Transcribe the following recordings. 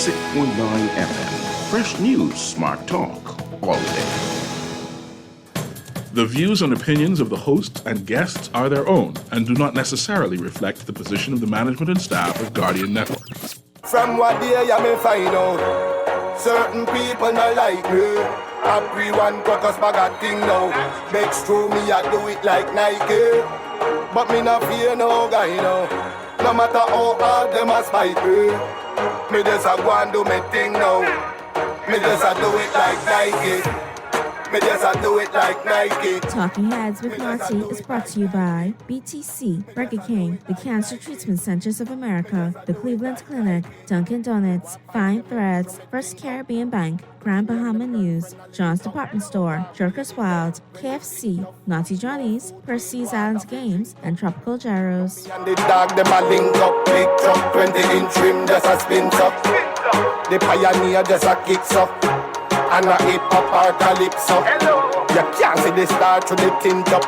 96.9 FM. Fresh news, smart talk, all day. The views and opinions of the hosts and guests are their own and do not necessarily reflect the position of the management and staff of Guardian Network. From what day I may find out, certain people not like me. Everyone caucus bag a thing now. Begs through me, I do it like Nike. But me not fear no guy now. No matter how hard them a spite me, me just a go and do me thing now. Me just a do it like Nike. Me just a do it like Nike. Talking Heads with Marty is brought to you by BTC, Burger King, the Cancer Treatment Centers of America, the Cleveland Clinic, Dunkin' Donuts, Fine Threads, First Caribbean Bank, Grand Bahama News, John's Department Store, Jerkers Wild, KFC, Naughty Johnny's, Percy's Islands Games, and Tropical Gyros. And the dog them a link up, big truck, 20-inch rim just a spin up. The Pioneer just a kicks up. And a hip-hop or calypso. You can't see the star through the tint up.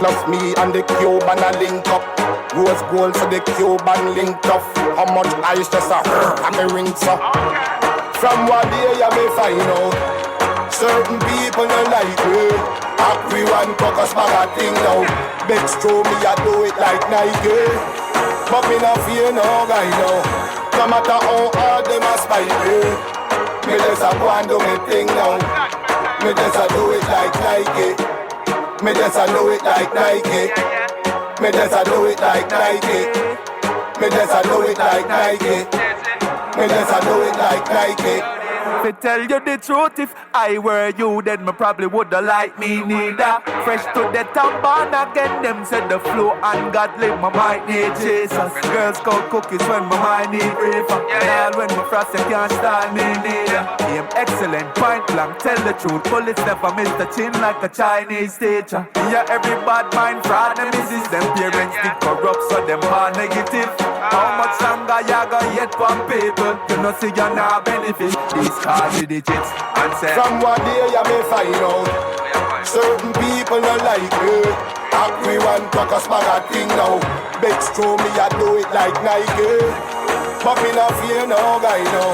Plus me and the Cuban a link up. Rose gold so the Cuban linked up. How much ice just a and me rings up. From what day you may find out, certain people don't like me. Everyone focus bag a thing now. Begs through me I do it like Nike. But me not fear no guy now. No matter how hard them a spite me, me just a go and do me thing now. Me just a do it like Nike. Me just a do it like Nike. Me just a do it like Nike. Me just a do it like Nike. Me just a do it like Nike. To tell you the truth, if I were you, then me probably woulda like me neither. Fresh to the top, born again, them said the flow ungodly, my might need chasers. Girls call cookies when my mind need reefer. And all when my frost, you can't style me neither. Aim excellent, point blank, tell the truth. Bullets never miss the chin like a Chinese teacher. Yeah, every bad mind fraud, them is them parents did corrupt, so them are negative. How much longer you gonna yet from people? You know see you now benefit. These cards with digits and say from what day you may find out, certain people not like me. Everyone caucus bag a thing now. Begs through me I do it like Nike. But me not fear no guy now.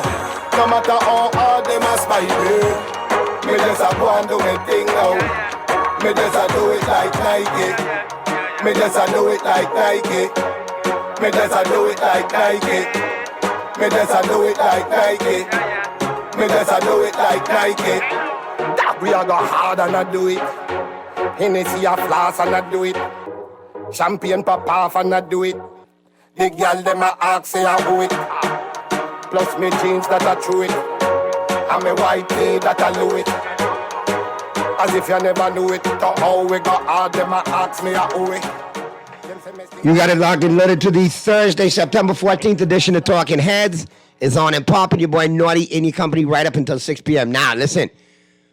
No matter how hard them a spite me, me just a go and do me thing now. Me just a do it like Nike. Me just a do it like Nike. Me just a do it like Nike. Me just a do it like Nike. Me just a do it like Nike. That we a go hard and a do it. Hennessy a floss and a do it. Champagne pop off and a do it. The girl them a ask say I do it. Plus me jeans that a true it. And me white tee that a do it. As if you never knew it. To how we go hard them a ask me a do it. You got it locked and loaded to the Thursday, September 14th edition of Talking Heads. Is on and popping. Your boy Naughty in your company right up until 6 p.m. Now, listen,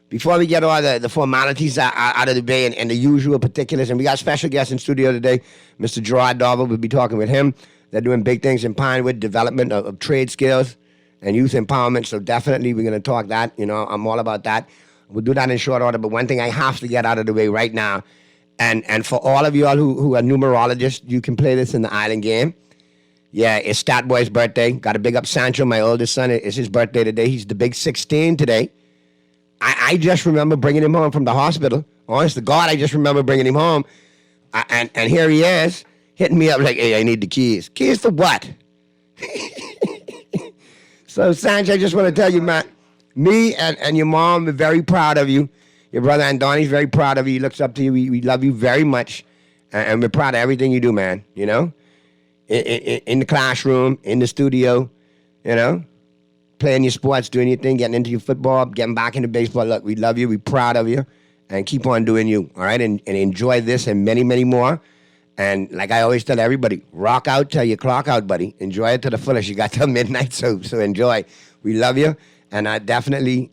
before we get all the formalities out of the way and the usual particulars, and we got special guests in studio today, Mr. Gerard Darville, we'll be talking with him. They're doing big things in Pinewood, development of trade skills and youth empowerment, so definitely we're going to talk that. You know, I'm all about that. We'll do that in short order, but one thing I have to get out of the way right now, and for all of you all who are numerologists, you can play this in the island game. Yeah, it's Stat Boy's birthday. Got to big up Sancho, my oldest son. It's his birthday today. He's the big 16 today. I just remember bringing him home from the hospital. Honest to God, I just remember bringing him home. And here he is, hitting me up like, hey, I need the keys. Keys for what? So, Sancho, I just want to tell you, man, me and your mom are very proud of you. Your brother Andoni's very proud of you. He looks up to you. We love you very much. And we're proud of everything you do, man, you know? In the classroom, in the studio, you know, playing your sports, doing your thing, getting into your football, getting back into baseball. Look, we love you. We're proud of you. And keep on doing you, all right? And enjoy this and many, many more. And like I always tell everybody, rock out till you clock out, buddy. Enjoy it to the fullest. You got till midnight, so enjoy. We love you. And I definitely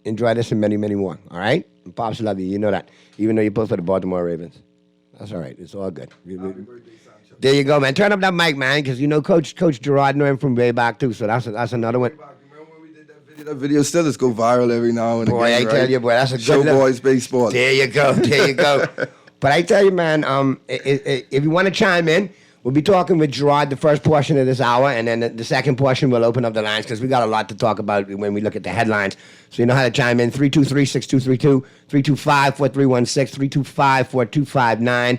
enjoy this and many, many more, all right? And Pops love you. You know that. Even though you play for the Baltimore Ravens. That's all right. It's all good. Happy birthday. There you go, man. Turn up that mic, man, because you know Coach Gerard know him from way back, too, so that's another one. Remember when we did that video? That video still just go viral every now and again, boy, I tell you, boy, that's a good Showboys Baseball. There you go. But I tell you, man, if you want to chime in, We'll be talking with Gerard the first portion of this hour, and then the second portion we'll open up the lines because we got a lot to talk about when we look at the headlines. So you know how to chime in, 323-6232, 325-4316, 325-4259.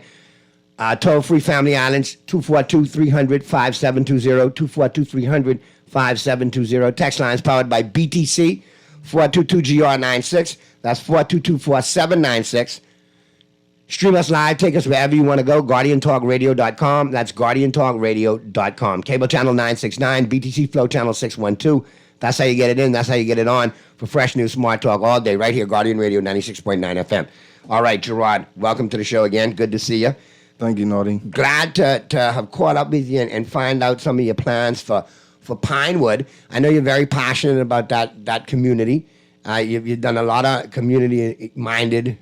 Toll-free Family Islands, 242-300-5720, 242-300-5720. Text lines powered by BTC, 422-GR96. That's 422-4796. Stream us live. Take us wherever you want to go. GuardianTalkRadio.com. That's GuardianTalkRadio.com. Cable channel 969. BTC Flow channel 612. That's how you get it in. That's how you get it on for fresh new smart talk all day right here, Guardian Radio 96.9 FM. All right, Gerard, welcome to the show again. Good to see you. Thank you, Naughty. Glad to have caught up with you and find out some of your plans for Pinewood. I know you're very passionate about that community. You've done a lot of community-minded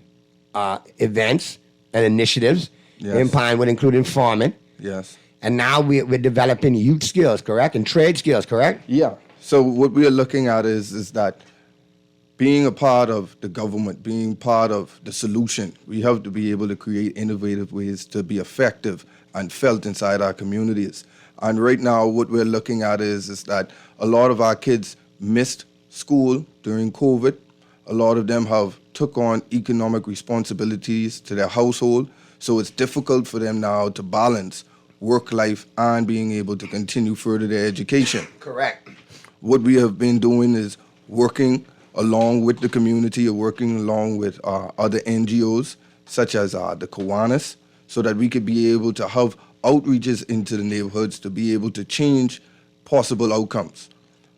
events and initiatives in Pinewood, including farming. Yes. And now we're developing youth skills, correct? And trade skills, correct? Yeah. So what we are looking at is that being a part of the government, being part of the solution, we have to be able to create innovative ways to be effective and felt inside our communities. And right now what we're looking at is that a lot of our kids missed school during COVID. A lot of them have took on economic responsibilities to their household, so it's difficult for them now to balance work life and being able to continue further their education. Correct. What we have been doing is working along with the community, or working along with other NGOs, such as the Kiwanis, so that we could be able to have outreaches into the neighborhoods to be able to change possible outcomes.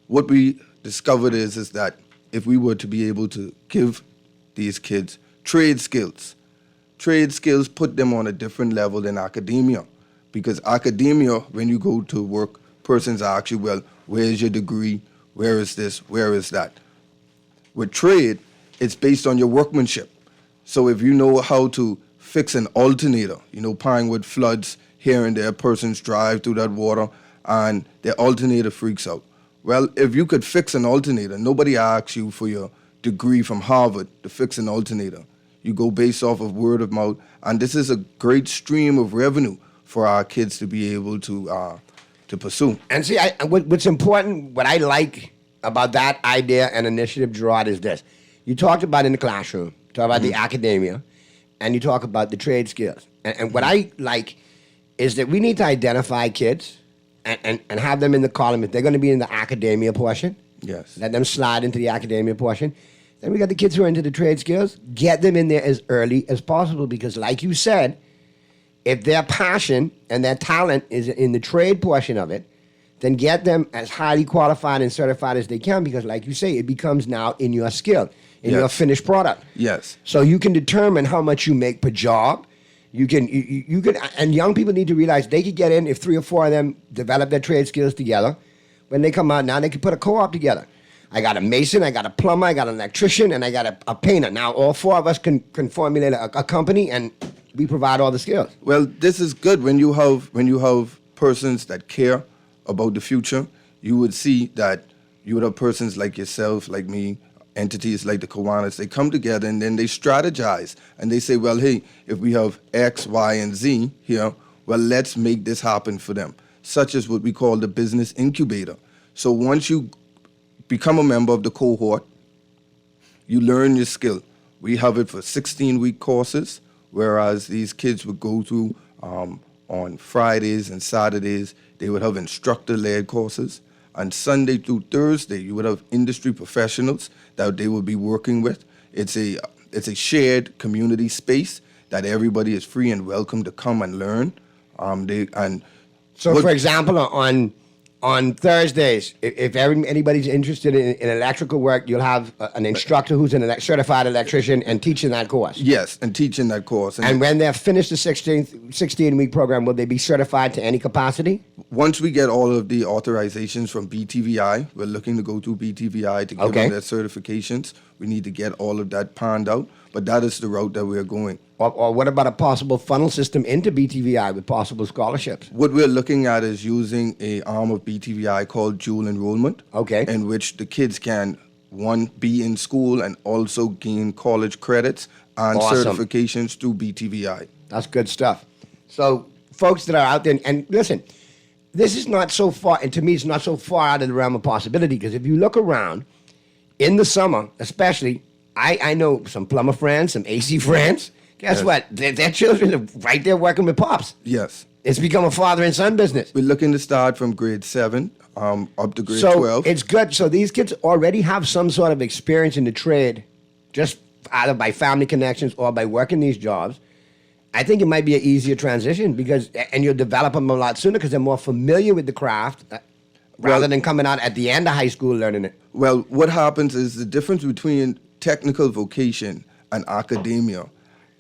What we discovered is that if we were to be able to give these kids trade skills put them on a different level than academia. Because academia, when you go to work, persons ask you, well, where's your degree? Where is this? Where is that? With trade, it's based on your workmanship. So if you know how to fix an alternator, Pinewood floods here and there, persons drive through that water and their alternator freaks out. Well, if you could fix an alternator, nobody asks you for your degree from Harvard to fix an alternator. You go based off of word of mouth, and this is a great stream of revenue for our kids to be able to pursue. And see, what's important, what I like about that idea and initiative, Gerard, is this. You talked about in the classroom, talk about the academia, and you talk about the trade skills. And what I like is that we need to identify kids and have them in the column. If they're going to be in the academia portion, Yes. let them slide into the academia portion. Then we got the kids who are into the trade skills. Get them in there as early as possible because, like you said, if their passion and their talent is in the trade portion of it, then get them as highly qualified and certified as they can because, like you say, it becomes now in your skill, in your finished product. Yes. So you can determine how much you make per job. You can, and young people need to realize they could get in if 3 or 4 of them develop their trade skills together. When they come out now, they can put a co-op together. I got a mason, I got a plumber, I got an electrician, and I got a painter. Now all 4 of us can formulate a company, and we provide all the skills. Well, this is good when you have persons that care about the future. You would see that you would have persons like yourself, like me, entities like the Kiwanis. They come together and then they strategize and they say, well, hey, if we have X, Y, and Z here, well, let's make this happen for them, such as what we call the business incubator. So once you become a member of the cohort, you learn your skill. We have it for 16-week courses, whereas these kids would go through on Fridays and Saturdays, they would have instructor-led courses. On Sunday through Thursday, you would have industry professionals that they would be working with. It's a shared community space that everybody is free and welcome to come and learn. For example, on Thursdays, if anybody's interested in electrical work, you'll have an instructor who's a certified electrician and teaching that course. Yes, and teaching that course. And when they're finished the 16-week program, will they be certified to any capacity? Once we get all of the authorizations from BTVI, we're looking to go through BTVI to give them their certifications. We need to get all of that panned out, but that is the route that we're going. Or what about a possible funnel system into BTVI with possible scholarships? What we're looking at is using an arm of BTVI called dual enrollment, in which the kids can, one, be in school and also gain college credits and certifications through BTVI. That's good stuff. So folks that are out there, and listen, this is not so far, and to me, it's not so far out of the realm of possibility, because if you look around, in the summer, especially, I know some plumber friends, some AC friends. Guess what? Their children are right there working with pops. Yes. It's become a father and son business. We're looking to start from grade 7 up to grade So 12. it's good. So these kids already have some sort of experience in the trade, just either by family connections or by working these jobs. I think it might be an easier transition and you'll develop them a lot sooner because they're more familiar with the craft rather than coming out at the end of high school learning it. Well, what happens is the difference between technical vocation and academia.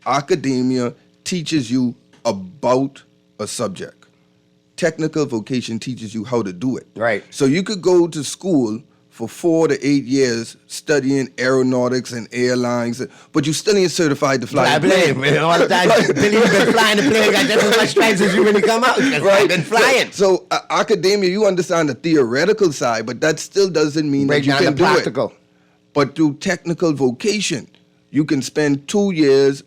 Academia teaches you about a subject. Technical vocation teaches you how to do it. Right. So you could go to school for 4 to 8 years studying aeronautics and airlines, but you still ain't certified to fly a plane. All the time, Billy, you've been flying the plane, got just as much stripes as you when you come out. I've been flying. So academia, you understand the theoretical side, but that still doesn't mean Break that you down can the do practical. it. But through technical vocation, you can spend 2 years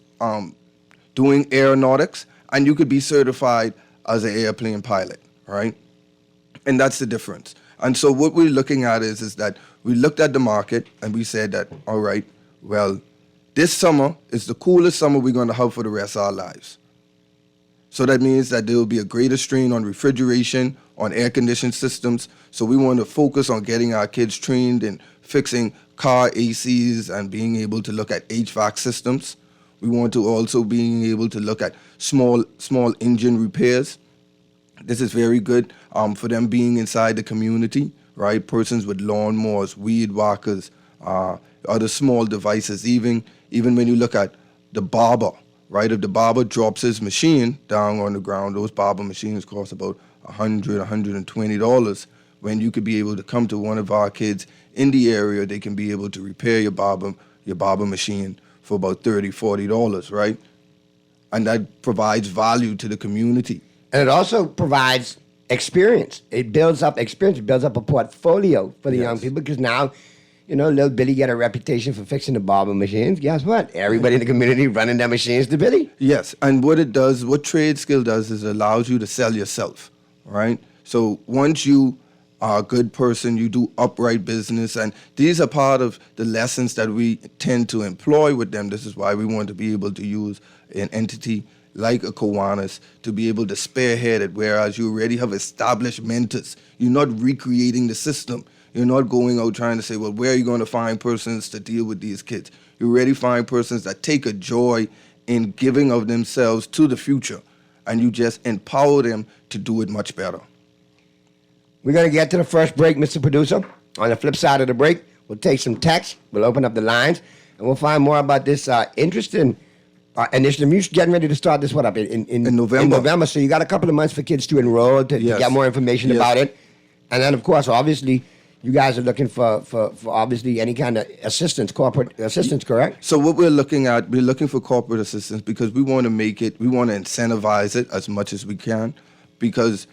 doing aeronautics, and you could be certified as an airplane pilot, right? And that's the difference. And so what we're looking at is that we looked at the market and we said that, all right, well, this summer is the coolest summer we're going to have for the rest of our lives. So that means that there will be a greater strain on refrigeration, on air conditioning systems. So we want to focus on getting our kids trained in fixing car ACs and being able to look at HVAC systems. We want to also being able to look at small engine repairs. This is very good for them being inside the community, right? Persons with lawnmowers, weed whackers, other small devices. Even when you look at the barber, right? If the barber drops his machine down on the ground, those barber machines cost about $100, $120. When you could be able to come to one of our kids in the area, they can be able to repair your barber machine for about $30, $40, right? And that provides value to the community. And it also provides experience. It builds up experience. It builds up a portfolio for the young people because now, little Billy get a reputation for fixing the barber machines. Guess what? Everybody in the community running their machines to Billy. Yes, and what trade skill does is it allows you to sell yourself, right? So once you are a good person, you do upright business, and these are part of the lessons that we tend to employ with them. This is why we want to be able to use an entity like a Kiwanis to be able to spearhead it, whereas you already have established mentors. You're not recreating the system. You're not going out trying to say, well, where are you going to find persons to deal with these kids? You already find persons that take a joy in giving of themselves to the future, and you just empower them to do it much better. We're going to get to the first break, Mr. Producer. On the flip side of the break, we'll take some text, we'll open up the lines, and we'll find more about this interesting initiative. You're getting ready to start this, in November. In November, so you got a couple of months for kids to enroll, to get more information about it. And then, of course, obviously, you guys are looking for obviously any kind of assistance, corporate assistance, correct? So what we're looking for corporate assistance because we want to incentivize it as much as we can, because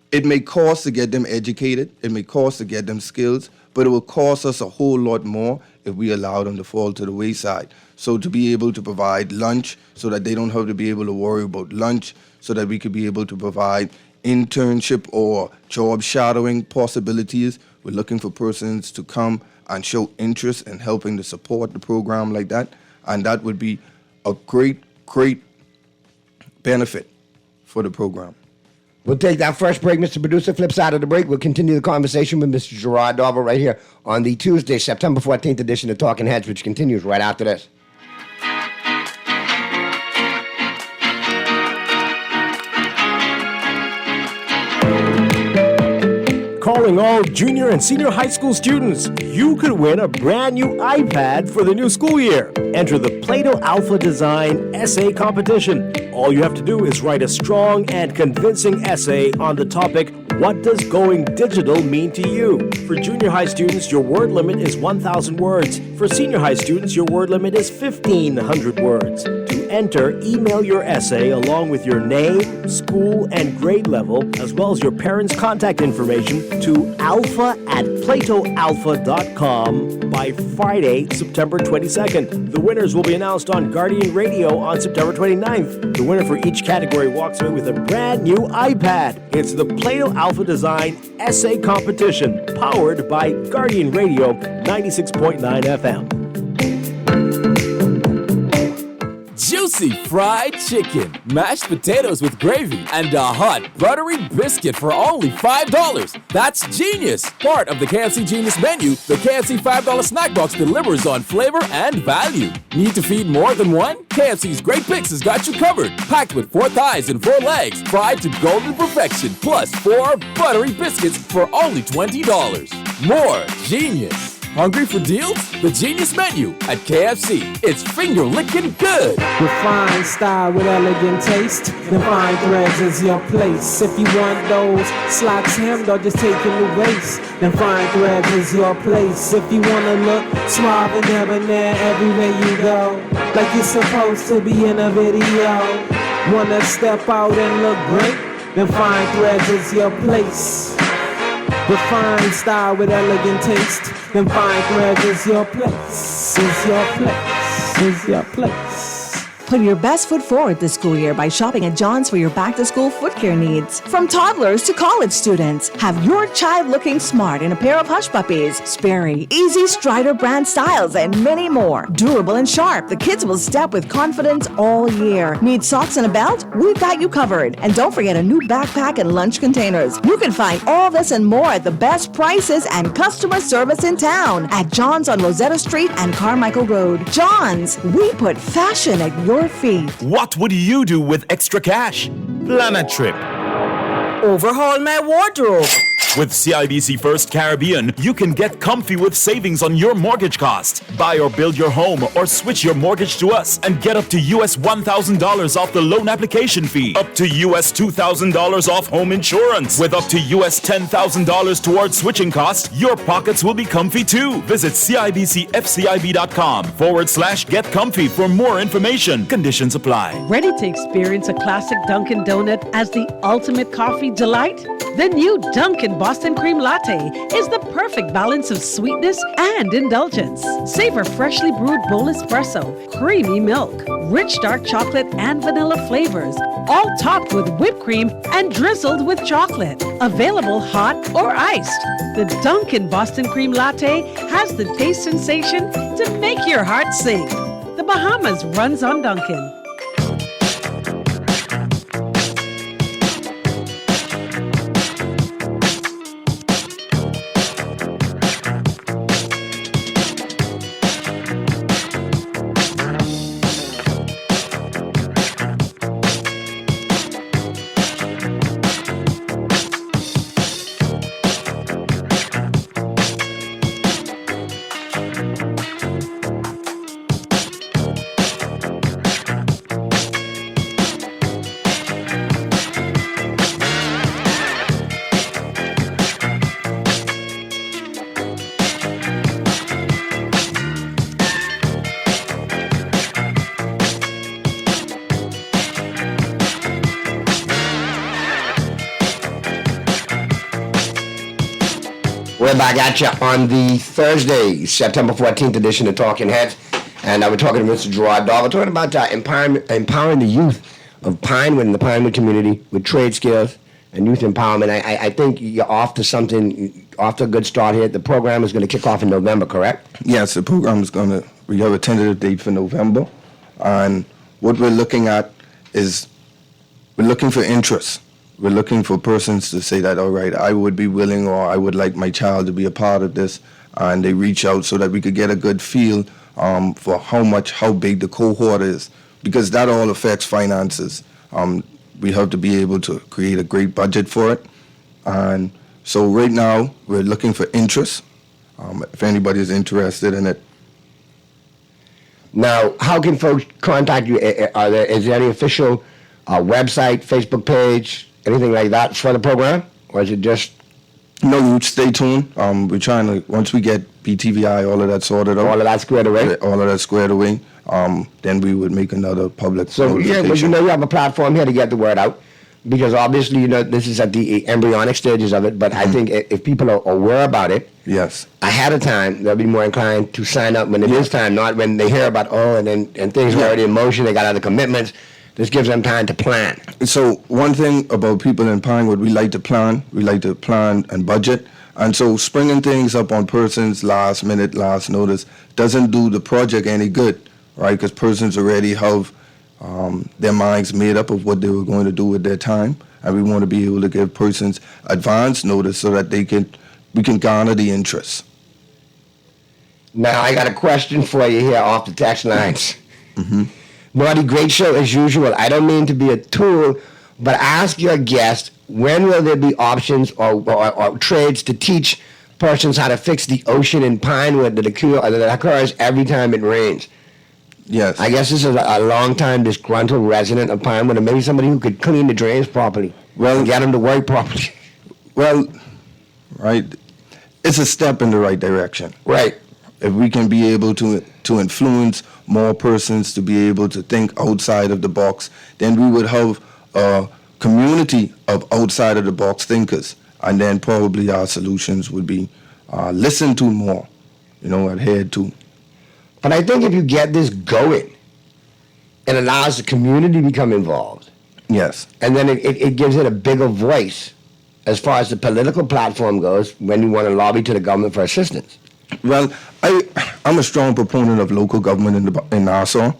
it may cost to get them educated, it may cost to get them skills, but it will cost us a whole lot more if we allow them to fall to the wayside. So to be able to provide lunch so that they don't have to be able to worry about lunch, so that we could be able to provide internship or job shadowing possibilities. We're looking for persons to come and show interest in helping to support the program like that. And that would be a great, great benefit for the program. We'll take that first break, Mr. Producer. Flip side of the break, we'll continue the conversation with Mr. Gerard Darville right here on the Tuesday, September 14th edition of Talking Heads, which continues right after this. Calling all junior and senior high school students, you could win a brand new iPad for the new school year. Enter the Plato Alpha Design Essay Competition. All you have to do is write a strong and convincing essay on the topic, what does going digital mean to you? For junior high students, your word limit is 1,000 words. For senior high students, your word limit is 1,500 words. To enter, email your essay along with your name, school, and grade level, as well as your parents' contact information to alpha@platoalpha.com by Friday, September 22nd. The winners will be announced on Guardian Radio on September 29th. The winner for each category walks away with a brand new iPad. It's the Plato Alpha Design Essay Competition, powered by Guardian Radio 96.9 FM. Juicy fried chicken, mashed potatoes with gravy, and a hot buttery biscuit for only $5. That's genius! Part of the KFC Genius menu, the KFC $5 snack box delivers on flavor and value. Need to feed more than one? KFC's Great Picks has got you covered. Packed with 4 thighs and 4 legs, fried to golden perfection, plus 4 buttery biscuits for only $20. More genius! Hungry for deals? The Genius Menu at KFC. It's finger-licking good. Refined style with elegant taste. The fine threads is your place. If you want those slacks hemmed or just taking the waist, then fine threads is your place. If you wanna look suave and debonair everywhere you go, like you're supposed to be in a video, wanna step out and look great, then fine threads is your place. Refined style with elegant taste, then fine threads is your place, is your place, is your place. Put your best foot forward this school year by shopping at John's for your back-to-school foot care needs. From toddlers to college students, have your child looking smart in a pair of Hush Puppies, Sperry, Easy Strider brand styles, and many more. Durable and sharp, the kids will step with confidence all year. Need socks and a belt? We've got you covered. And don't forget a new backpack and lunch containers. You can find all this and more at the best prices and customer service in town at John's on Rosetta Street and Carmichael Road. John's, we put fashion at your feet. What would you do with extra cash? Plan a trip. Overhaul my wardrobe. With CIBC First Caribbean, you can get comfy with savings on your mortgage cost. Buy or build your home or switch your mortgage to us and get up to US $1,000 off the loan application fee. Up to US $2,000 off home insurance. With up to US $10,000 towards switching costs, your pockets will be comfy too. Visit CIBCFCIB.com/get comfy for more information. Conditions apply. Ready to experience a classic Dunkin' Donut as the ultimate coffee delight? The new Dunkin' Boston Cream Latte is the perfect balance of sweetness and indulgence. Savor freshly brewed bowl espresso, creamy milk, rich dark chocolate and vanilla flavors, all topped with whipped cream and drizzled with chocolate. Available hot or iced. The Dunkin' Boston Cream Latte has the taste sensation to make your heart sing. The Bahamas runs on Dunkin'. We're back at you on the Thursday, September 14th edition of Talking Heads. And we're talking to Mr. Gerard Dahl. We're talking about empowering the youth of Pinewood and the Pinewood community with trade skills and youth empowerment. I think you're off to a good start here. The program is going to kick off in November, correct? Yes, the program is we have a tentative date for November. And what we're looking at is we're looking for interest. We're looking for persons to say that, all right, I would be willing or I would like my child to be a part of this. And they reach out so that we could get a good feel for how big the cohort is, because that all affects finances. We have to be able to create a great budget for it. And so right now, we're looking for interest, if anybody is interested in it. Now, how can folks contact you? Is there any official website, Facebook page, anything like that for the program? Or is it just... No, you stay tuned. We're trying to, once we get BTVI, all of that sorted out. All of that squared away? All of that squared away. then we would make another public So, yeah, well, you know, you have a platform here to get the word out. Because obviously, you know, this is at the embryonic stages of it, but I think if people are aware about it Yes. ahead of time, they'll be more inclined to sign up when it is time, not when they hear about, and things are already in motion, they got other commitments. This gives them time to plan. So one thing about people in Pinewood, we like to plan and budget. And so springing things up on persons last minute, last notice doesn't do the project any good, right? Because persons already have their minds made up of what they were going to do with their time, and we want to be able to give persons advance notice so that we can garner the interest. Now, I got a question for you here off the text lines. Naughty, great show as usual. I don't mean to be a tool, but ask your guest, when will there be options or trades to teach persons how to fix the ocean in Pinewood that occurs every time it rains? Yes. I guess this is a long-time disgruntled resident of Pinewood, and maybe somebody who could clean the drains properly. Well, and get them to work properly. Well, right, it's a step in the right direction. Right. If we can be able to influence more persons to be able to think outside of the box, then we would have a community of outside of the box thinkers, and then probably our solutions would be listened to more, adhered to. But I think if you get this going, it allows the community to become involved. Yes. And then it gives it a bigger voice as far as the political platform goes when you want to lobby to the government for assistance. Well, I'm a strong proponent of local government in Nassau,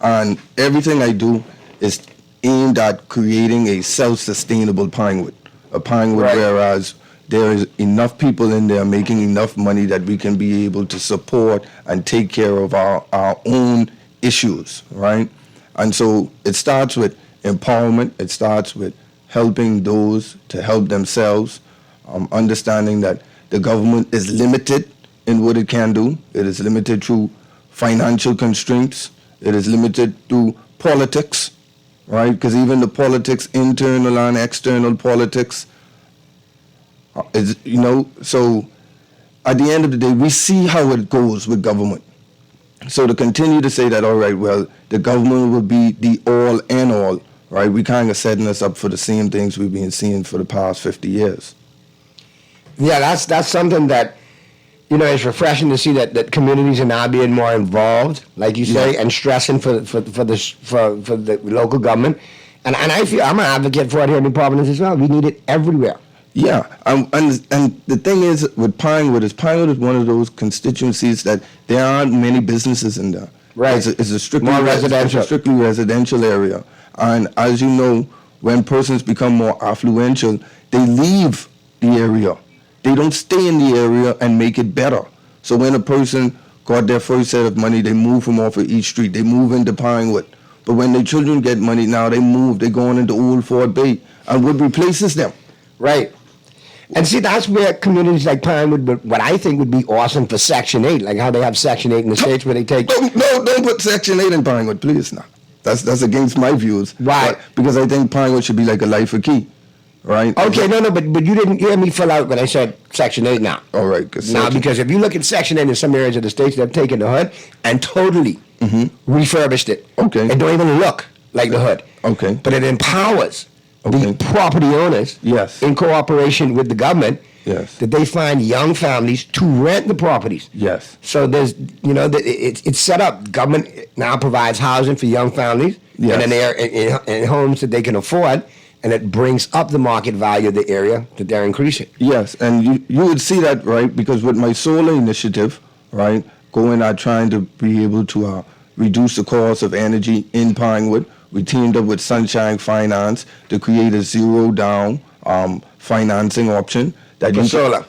and everything I do is aimed at creating a self-sustainable Pinewood, a Pinewood whereas there is enough people in there making enough money that we can be able to support and take care of our own issues, right? And so it starts with empowerment. It starts with helping those to help themselves, understanding that the government is limited in what it can do. It is limited through financial constraints. It is limited through politics, right? Because even the politics, internal and external politics, so at the end of the day, we see how it goes with government. So to continue to say that, all right, well, the government will be the all and all, right? We kind of setting us up for the same things we've been seeing for the past 50 years. Yeah, that's something that, it's refreshing to see that communities are now being more involved, like you say, and stressing for the local government. And I feel I'm an advocate for it here in New Providence as well. We need it everywhere. Yeah, and the thing is with Pinewood is one of those constituencies that there aren't many businesses in there. Right. It's a strictly residential. It's a strictly residential area. And as you know, when persons become more affluential, they leave the area. They don't stay in the area and make it better. So when a person got their first set of money, they move from off of East Street. They move into Pinewood. But when their children get money now, they move. They're going into Old Fort Bay. And what replaces them? Right. And see, that's where communities like Pinewood, what I think would be awesome for Section 8, like how they have Section 8 in the States where they take... Don't put Section 8 in Pinewood, please, now. That's against my views. Why? Because I think Pinewood should be like a life of key, right? Okay, but you didn't hear me fill out when I said Section 8 now. All right. Because if you look at Section 8 in some areas of the States, they've taken the hood and totally refurbished it. Okay. It don't even look like the hood. Okay. But it empowers the property owners, in cooperation with the government, that they find young families to rent the properties. Yes. So there's, it's set up. Government now provides housing for young families, and then they're in homes that they can afford, and it brings up the market value of the area that they're increasing. Yes, and you would see that, right? Because with my solar initiative, right, going out trying to be able to reduce the cost of energy in Pinewood. We teamed up with Sunshine Finance to create a zero down financing option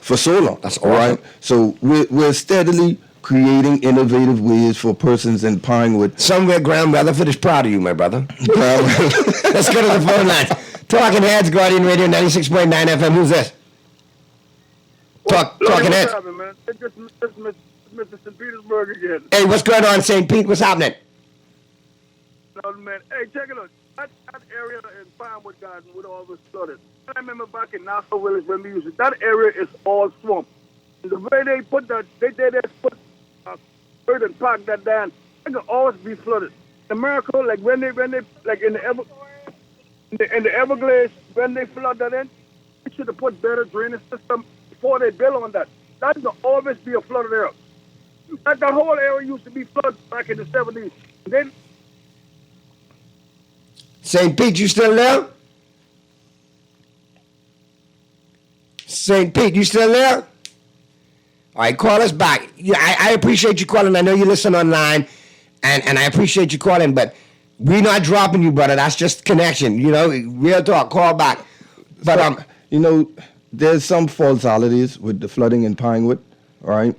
for solar. That's all right. So we're steadily creating innovative ways for persons in Pinewood. Somewhere Graham Rutherford is proud of you, my brother. Let's go to the phone lines. Talking Heads, Guardian Radio 96.9 FM. Who's this? Talking Heads. What's happening, man? It's Mr. St. Petersburg again. Hey, what's going on, St. Pete? What's happening? No, man. Hey, check it out. That area in Pinewood Garden with all the flooded. I remember back in Nassau Village when we used it. That area is all swamp. And the way they put that, they put dirt and park that down It can always be flooded. America, like when they like in the Everglades, when they flood that in, they should have put better drainage system before they build on that. That will always be a flooded area. That whole area used to be flooded back in the 70s. Then St. Pete, you still there? St. Pete, you still there? All right, call us back. Yeah, I appreciate you calling. I know you listen online, and I appreciate you calling, but we're not dropping you, brother. That's just connection. You know, real talk. Call back. But you know, there's some falsalities with the flooding in Pinewood. All right.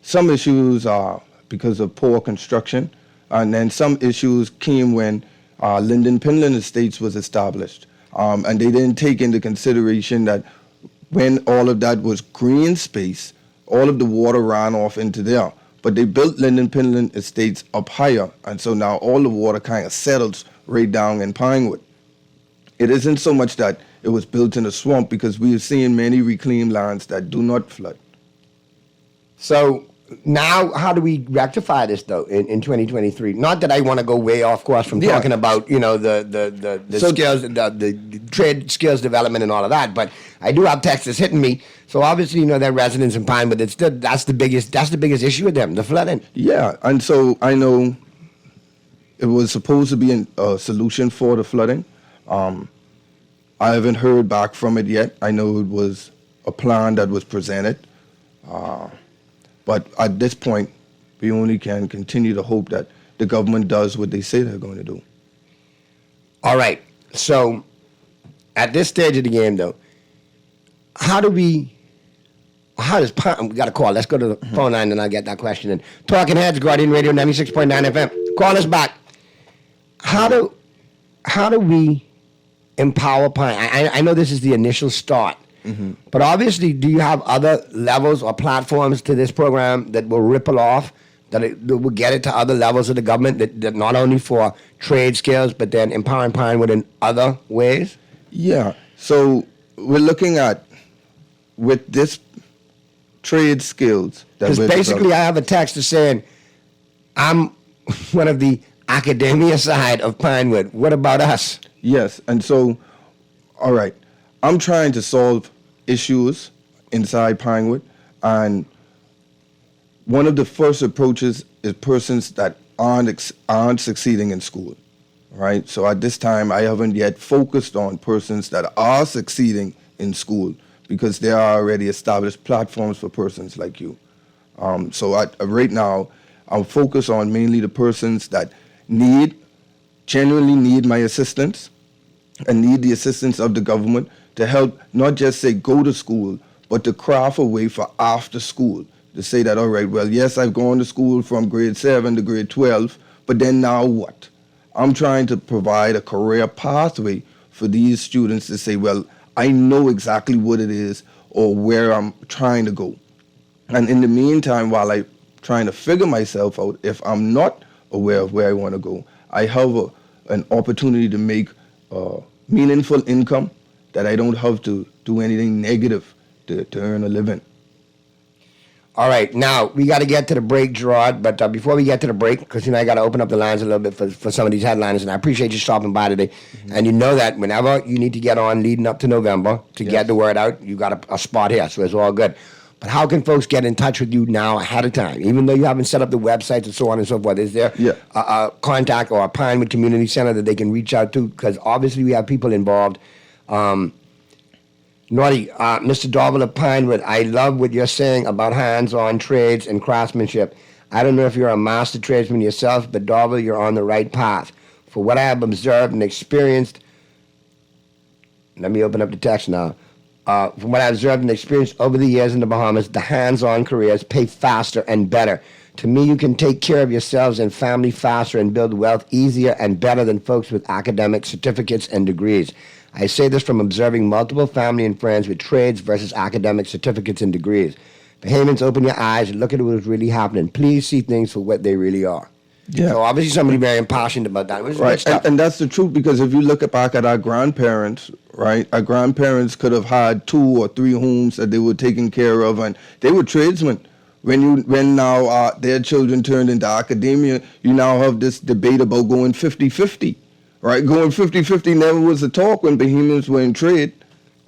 Some issues are because of poor construction, and then some issues came when Linden Pinland Estates was established, and they didn't take into consideration that when all of that was green space, all of the water ran off into there. But they built Linden Pinland Estates up higher, and so now all the water kind of settles right down in Pinewood. It isn't so much that it was built in a swamp, because we have seen many reclaimed lands that do not flood. So now, how do we rectify this though in 2023? Not that I want to go way off course from talking about the skills, the trade skills development and all of that, but I do have texts hitting me. So obviously, they're residents in Pine, but that's the biggest issue with them, the flooding. Yeah, and so I know it was supposed to be a solution for the flooding. I haven't heard back from it yet. I know it was a plan that was presented. But at this point, we only can continue to hope that the government does what they say they're going to do. All right. So at this stage of the game, though, we got a call. Let's go to the phone line and I'll get that question in. Talking Heads, Guardian Radio 96.9 FM. Call us back. How do we empower Pine? I know this is the initial start. Mm-hmm. But obviously, do you have other levels or platforms to this program that will ripple off, that will get it to other levels of the government, that not only for trade skills, but then empowering Pinewood in other ways? Yeah. So we're looking at, with this trade skills. Because basically, I have a text that's saying, I'm one of the academia side of Pinewood. What about us? Yes. And so, all right. I'm trying to solve issues inside Pinewood, and one of the first approaches is persons that aren't succeeding in school, right? So at this time, I haven't yet focused on persons that are succeeding in school, because there are already established platforms for persons like you. So right now, I'm focused on mainly the persons that genuinely need my assistance and need the assistance of the government to help not just say go to school, but to craft a way for after school. To say that, all right, well, yes, I've gone to school from grade 7 to grade 12, but then now what? I'm trying to provide a career pathway for these students to say, well, I know exactly what it is or where I'm trying to go. And in the meantime, while I'm trying to figure myself out, if I'm not aware of where I want to go, I have an opportunity to make meaningful income, that I don't have to do anything negative to earn a living. All right, now we got to get to the break, Gerard. But before we get to the break, because I got to open up the lines a little bit for some of these headliners, and I appreciate you stopping by today. Mm-hmm. And you know that whenever you need to get on leading up to November to get the word out, you got a spot here, so it's all good. But how can folks get in touch with you now ahead of time, even though you haven't set up the websites and so on and so forth? Is there a contact or a Pinewood Community Center that they can reach out to? Because obviously we have people involved. Mr. Dorval of Pinewood, I love what you're saying about hands-on trades and craftsmanship. I don't know if you're a master tradesman yourself, but Dorval, you're on the right path. For what I have observed and experienced, let me open up the text now. From what I've observed and experienced over the years in the Bahamas, the hands-on careers pay faster and better. To me, you can take care of yourselves and family faster and build wealth easier and better than folks with academic certificates and degrees. I say this from observing multiple family and friends with trades versus academic certificates and degrees. Bahamians, open your eyes and look at what's really happening. Please see things for what they really are. Yeah. So obviously somebody very impassioned about that. Right, and that's the truth, because if you look back at our grandparents, right, our grandparents could have had 2 or 3 homes that they were taking care of, and they were tradesmen, when now their children turned into academia, you now have this debate about going 50-50, right? Going 50-50 never was a talk when Bahamians were in trade.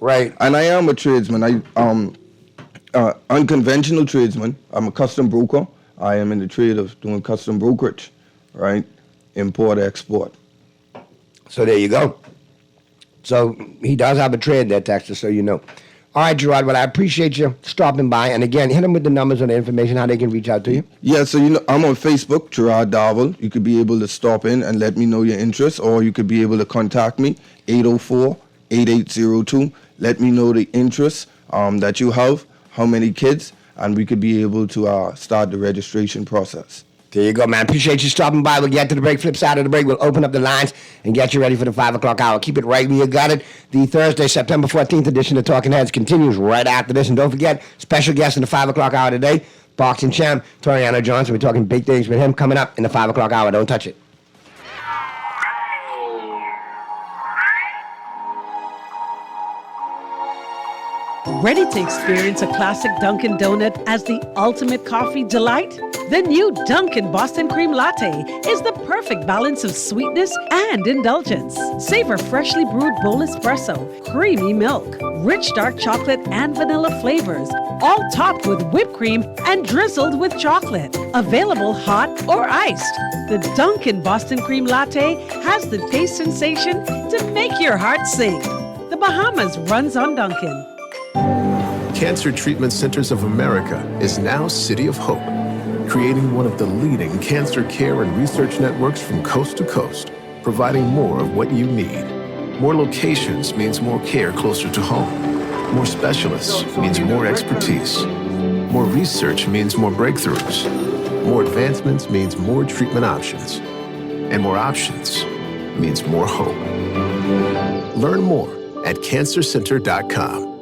Right. And I am a tradesman. Unconventional tradesman. I'm a custom broker. I am in the trade of doing custom brokerage, right? Import, export. So there you go. So he does have a trade there, Texas, so you know. All right, Gerard, well, I appreciate you stopping by. And again, hit them with the numbers and the information, how they can reach out to you. Yeah, so I'm on Facebook, Gerard Darvel. You could be able to stop in and let me know your interest, or you could be able to contact me, 804-8802. Let me know the interest that you have, how many kids, and we could be able to start the registration process. There you go, man. Appreciate you stopping by. We'll get to the break. Flip side of the break, we'll open up the lines and get you ready for the 5 o'clock hour. Keep it right where you got it. The Thursday, September 14th edition of Talking Heads continues right after this. And don't forget, special guest in the 5 o'clock hour today, boxing champ, Toriano Johnson. We're talking big things with him coming up in the 5 o'clock hour. Don't touch it. Ready to experience a classic Dunkin' Donut as the ultimate coffee delight? The new Dunkin' Boston Cream Latte is the perfect balance of sweetness and indulgence. Savor freshly brewed bold espresso, creamy milk, rich dark chocolate and vanilla flavors, all topped with whipped cream and drizzled with chocolate. Available hot or iced. The Dunkin' Boston Cream Latte has the taste sensation to make your heart sing. The Bahamas runs on Dunkin'. Cancer Treatment Centers of America is now City of Hope, creating one of the leading cancer care and research networks from coast to coast, providing more of what you need. More locations means more care closer to home. More specialists means more expertise. More research means more breakthroughs. More advancements means more treatment options. And more options means more hope. Learn more at cancercenter.com.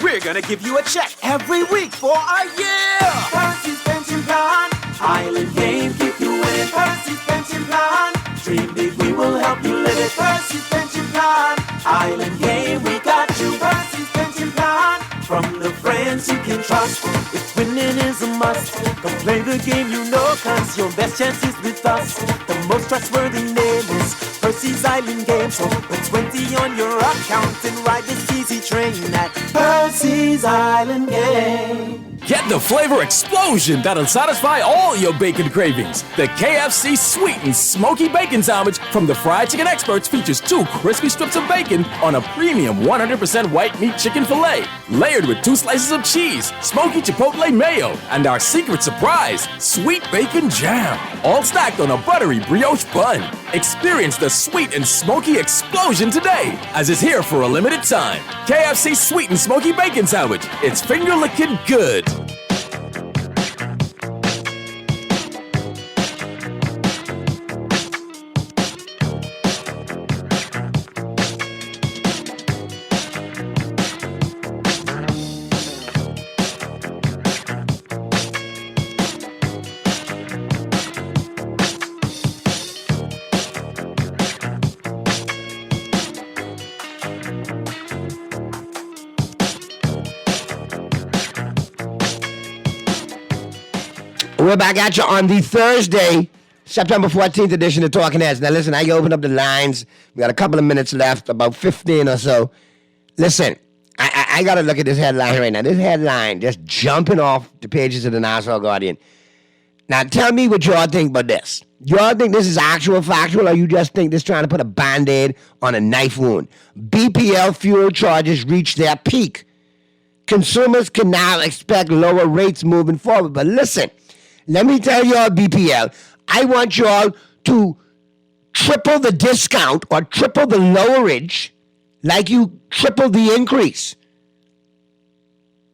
We're gonna give you a check every week for a year. Percy's Pension Plan, Island Game, keep you winning. Percy's Pension Plan, dream big, we will help you live it. Percy's Pension Plan, Island Game, we got you. Percy's Pension Plan, from the friends you can trust. If winning is a must, come play the game you know, cause your best chance is with us. The most trustworthy name is Percy's Island Game. So put 20 on your account and ride this easy train at Percy's Island Game. Get the flavor explosion that'll satisfy all your bacon cravings. The KFC Sweet and Smoky Bacon Sandwich from the Fried Chicken Experts features 2 crispy strips of bacon on a premium 100% white meat chicken filet, layered with 2 slices of cheese, smoky chipotle mayo, and our secret surprise, sweet bacon jam, all stacked on a buttery brioche bun. Experience the sweet and smoky explosion today, as it's here for a limited time. KFC Sweet and Smoky Bacon Sandwich. It's finger-licking good. We're back at you on the Thursday, September 14th edition of Talking Heads. Now, listen, I opened up the lines. We got a couple of minutes left, about 15 or so. Listen, I got to look at this headline right now. This headline just jumping off the pages of the Nassau Guardian. Now, tell me what y'all think about this. Y'all think this is actual factual, or you just think this trying to put a Band-Aid on a knife wound? BPL fuel charges reach their peak. Consumers can now expect lower rates moving forward. But listen, let me tell y'all, BPL, I want y'all to triple the discount or triple the lowerage like you triple the increase.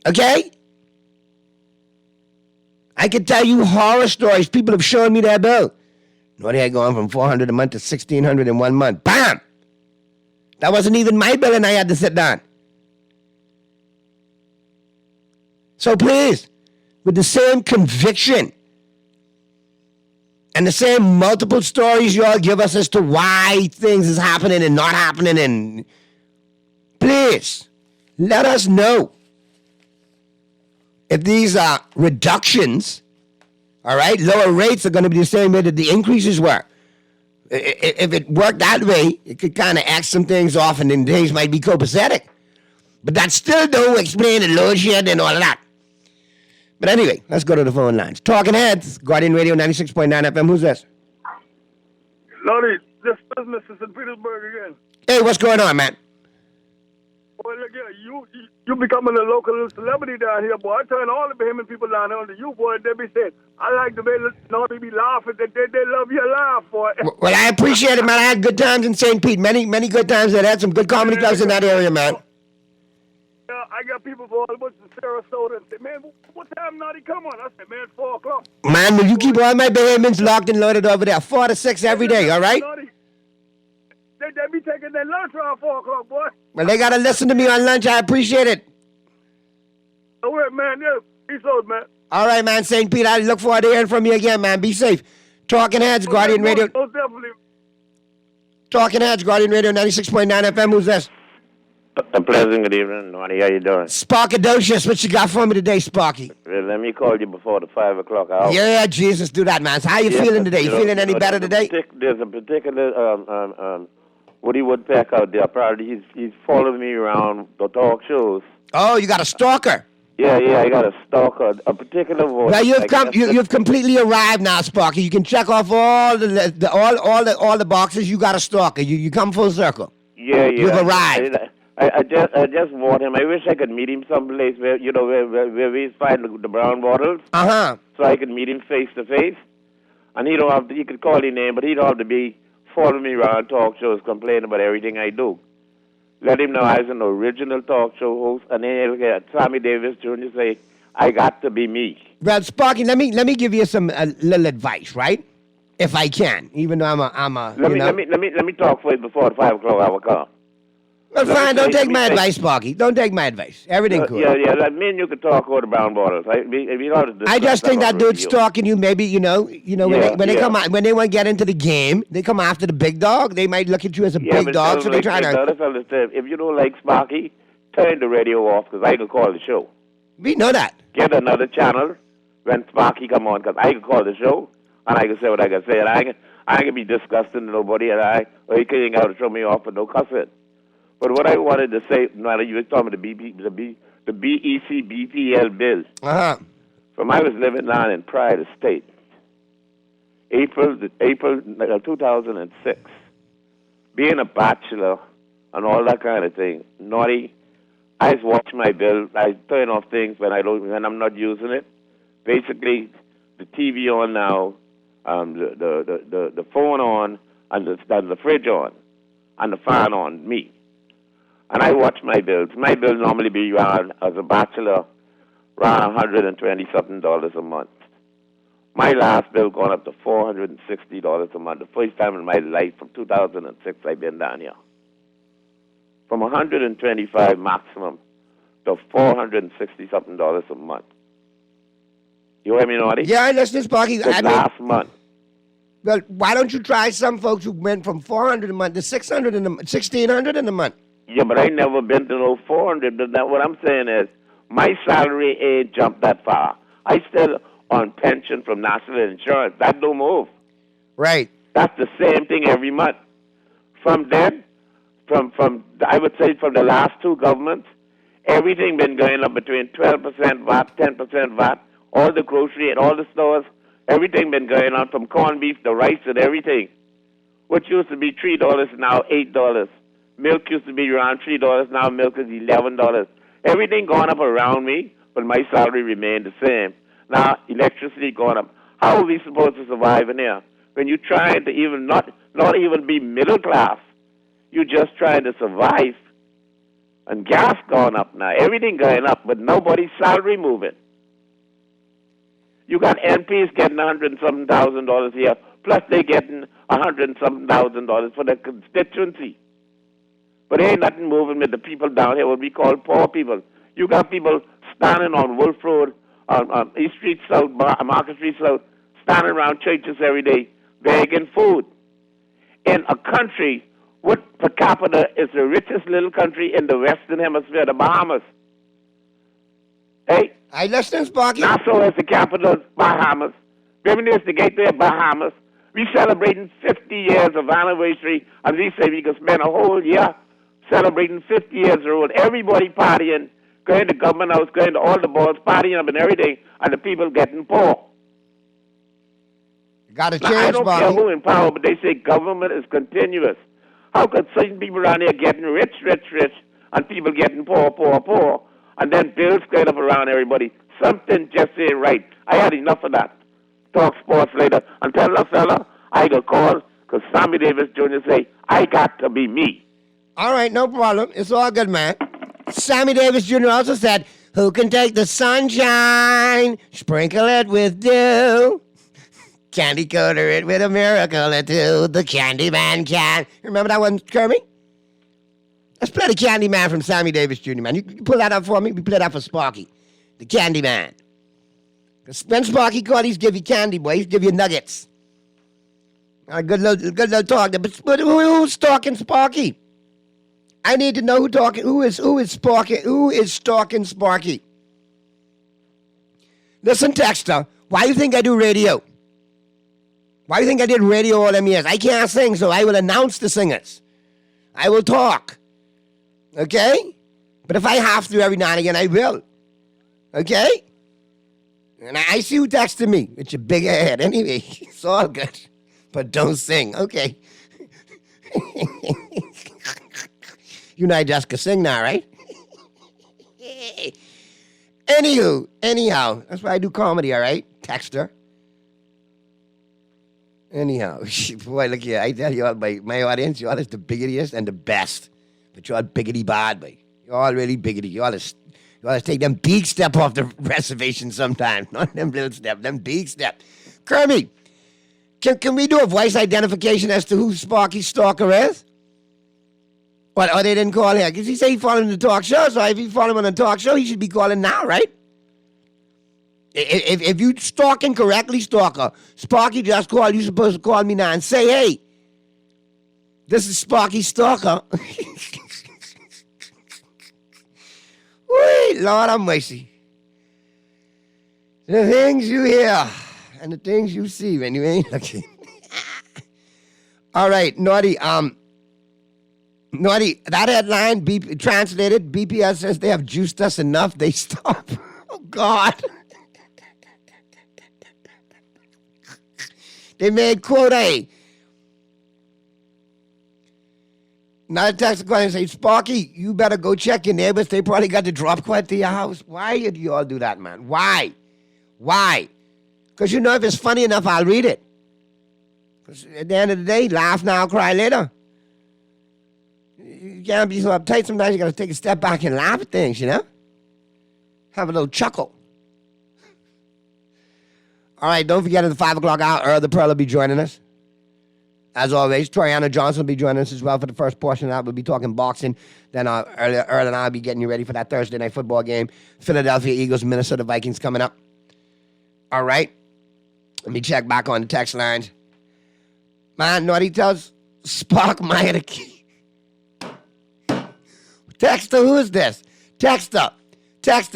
Okay? I can tell you horror stories. People have shown me their bill. No, they had gone from $400 a month to $1,600 in 1 month. Bam! That wasn't even my bill, and I had to sit down. So please, with the same conviction and the same multiple stories y'all give us as to why things is happening and not happening, and please, let us know. if these reductions, all right, lower rates are going to be the same way that the increases were. If it worked that way, it could kind of act some things off and then things might be copacetic. But that still don't explain the load shed and all of that. But anyway, let's go to the phone lines. Talking Heads, Guardian Radio 96.9 FM. Who's this? Lordy, this business is in Petersburg again. Hey, what's going on, man? Boy, look here, you becoming a local celebrity down here, boy. I turn all the Bahamian people down here to you, boy. They be saying, I like the way Lordy be laughing. They love your laugh, boy. Well, I appreciate it, man. I had good times in St. Pete. Many good times. I had some good comedy clubs in that area, man. I got people for all the bunch of Sarasota and say, man, what time Naughty come on? I said, man, 4 o'clock. Man, will you keep all my Bahamians locked and loaded over there? 4 to 6 every day, all right? They be taking their lunch around 4 o'clock, boy. Well, they got to listen to me on lunch. I appreciate it. All right, man. Yeah, peace out, man. All right, man. St. Pete, I look forward to hearing from you again, man. Be safe. Talking Heads, Guardian Radio. Most definitely. Talking Heads, Guardian Radio 96.9 FM. Who's this? A pleasant good evening, Naughty. How you doing? Sparkadocious, what you got for me today, Sparky? Well, let me call you before the 5 o'clock hour. Yeah, Jesus, do that, man. So how you feeling today? You feeling any better today? There's a particular Woody Woodpeck out there. Probably he's following me around the talk shows. Oh, you got a stalker? Yeah, I got a stalker, a particular voice. Well, you've completely arrived now, Sparky. You can check off all the boxes. You got a stalker. You come full circle. Yeah. You've arrived. I just want him. I wish I could meet him someplace where we find the brown bottles. So I could meet him face to face, and he could call his name, but he don't have to be following me around talk shows, complaining about everything I do. Let him know I was an original talk show host, and then he'll get Sammy Davis Jr. say, "I got to be me." Well, Sparky, let me give you some little advice, right? If I can, even though I'm a. Let me talk for you before the 5 o'clock hour come. Well, fine. Don't take my advice, Sparky. Don't take my advice. Everything cool. Yeah. Me and you can talk over the brown bottles. I just think that dude's stalking you. Maybe when they come out, when they want to get into the game, they come after the big dog. They might look at you as a big dog, so they try to. If you don't like Sparky, turn the radio off because I can call the show. We know that. Get another channel when Sparky come on because I can call the show and I can say what I can say and I can be disgusting to nobody or he can't out to throw me off with no cussing. But what I wanted to say, now that you were talking about the BEC BPL bill. From I was living down in Pride Estate, April 2006. Being a bachelor and all that kind of thing, Naughty. I just watch my bill. I turn off things when I'm not using it. Basically, the TV on now, the phone on, and the fridge on, and the fan on me. And I watch my bills. My bill normally be around, as a bachelor, around $120-something a month. My last bill gone up to $460 a month. The first time in my life from 2006 I've been down here. From $125 maximum to $460-something a month. You hear me, Naughty? Yeah, I listen, Sparky. Last month. Well, why don't you try some folks who went from $400 a month to $1,600 in a month? Yeah, but I never been to no 400. But what I'm saying is, my salary ain't jumped that far. I still on pension from National Insurance. That don't move. Right. That's the same thing every month. From then, I would say from the last two governments, everything been going up between 12% VAT, 10% VAT. All the grocery and all the stores, everything been going up from corned beef to rice and everything. What used to be $3 now $8. Milk used to be around $3. Now milk is $11. Everything gone up around me, but my salary remained the same. Now electricity gone up. How are we supposed to survive in here? When you're trying to even not even be middle class, you're just trying to survive. And gas gone up now. Everything going up, but nobody's salary moving. You got MPs getting $100-something thousand a year, plus they getting $100-something thousand for their constituency. But ain't nothing moving with the people down here, what we call poor people. You got people standing on Wolf Road, on East Street South, Market Street South, standing around churches every day, begging food. In a country, what per capita is the richest little country in the Western Hemisphere, the Bahamas. Hey? I listen, Sparky. Nassau is the capital, Bahamas. Bimini is the gateway of Bahamas. We celebrating 50 years of anniversary, and we say we can spend a whole year celebrating 50 years old. Everybody partying, going to government house, going to all the balls, partying up and everything, and the people getting poor. Got to Now, change, I don't care Sparky. who in power, but they say government is continuous. How could certain people around here getting rich, and people getting poor, and then bills going up around everybody? Something just ain't right. I had enough of that. Talk sports later. And tell that fella I got call because Sammy Davis Jr. say, I got to be me. All right, no problem. It's all good, man. Sammy Davis Jr. also said, who can take the sunshine, sprinkle it with dew, candy coater it with a miracle or two, the Candy Man can. Remember that one, Kermit? Let's play the Candy Man from Sammy Davis Jr., man. You pull that up for me? We play that for Sparky. The Candy Man. Because when Sparky called, he's give you candy, boy. He's give you nuggets. Good little talk there. But who's stalking Sparky? I need to know who is Sparky. Who is stalking Sparky? Listen, Texter. Why do you think I do radio? Why do you think I did radio all them years? I can't sing, so I will announce the singers. I will talk. Okay? But if I have to every now and again, I will. Okay? And I see who texted me with your big head. Anyway, it's all good. But don't sing. Okay. You know I just can sing now, right? Anyhow, that's why I do comedy, all right? Texter. Anyhow, boy, look here. I tell you all, my audience, you all is the biggitiest and the best. But you all biggity bad, boy. You all really biggity. You all is take them big step off the reservation sometime. Not them little step, them big step. Kermit, can we do a voice identification as to who Sparky's stalker is? What? Oh, they didn't call here. Because he said he followed him on the talk show, so if he followed him on the talk show, he should be calling now, right? If you stalking correctly, stalker, Sparky just called, you supposed to call me now and say, hey, this is Sparky Stalker. Wait, Lord have mercy. The things you hear and the things you see when you ain't looking. All right, Naughty, that headline, translated, BPS says they have juiced us enough, they stop. Oh, God. They made quote A. Now the text going and say, Sparky, you better go check your neighbors. They probably got the drop quad to your house. Why did you all do that, man? Why? Because you know if it's funny enough, I'll read it. Because at the end of the day, laugh now, cry later. You can't be so uptight. Sometimes you got to take a step back and laugh at things, you know? Have a little chuckle. All right, don't forget at the 5 o'clock hour, the Pearl will be joining us. As always, Toriana Johnson will be joining us as well for the first portion of that. We'll be talking boxing. Then Earl and I will be getting you ready for that Thursday night football game. Philadelphia Eagles, Minnesota Vikings coming up. All right. Let me check back on the text lines. Man, Naughty tells Spark Meyer the key. Texter, who is this? Texter,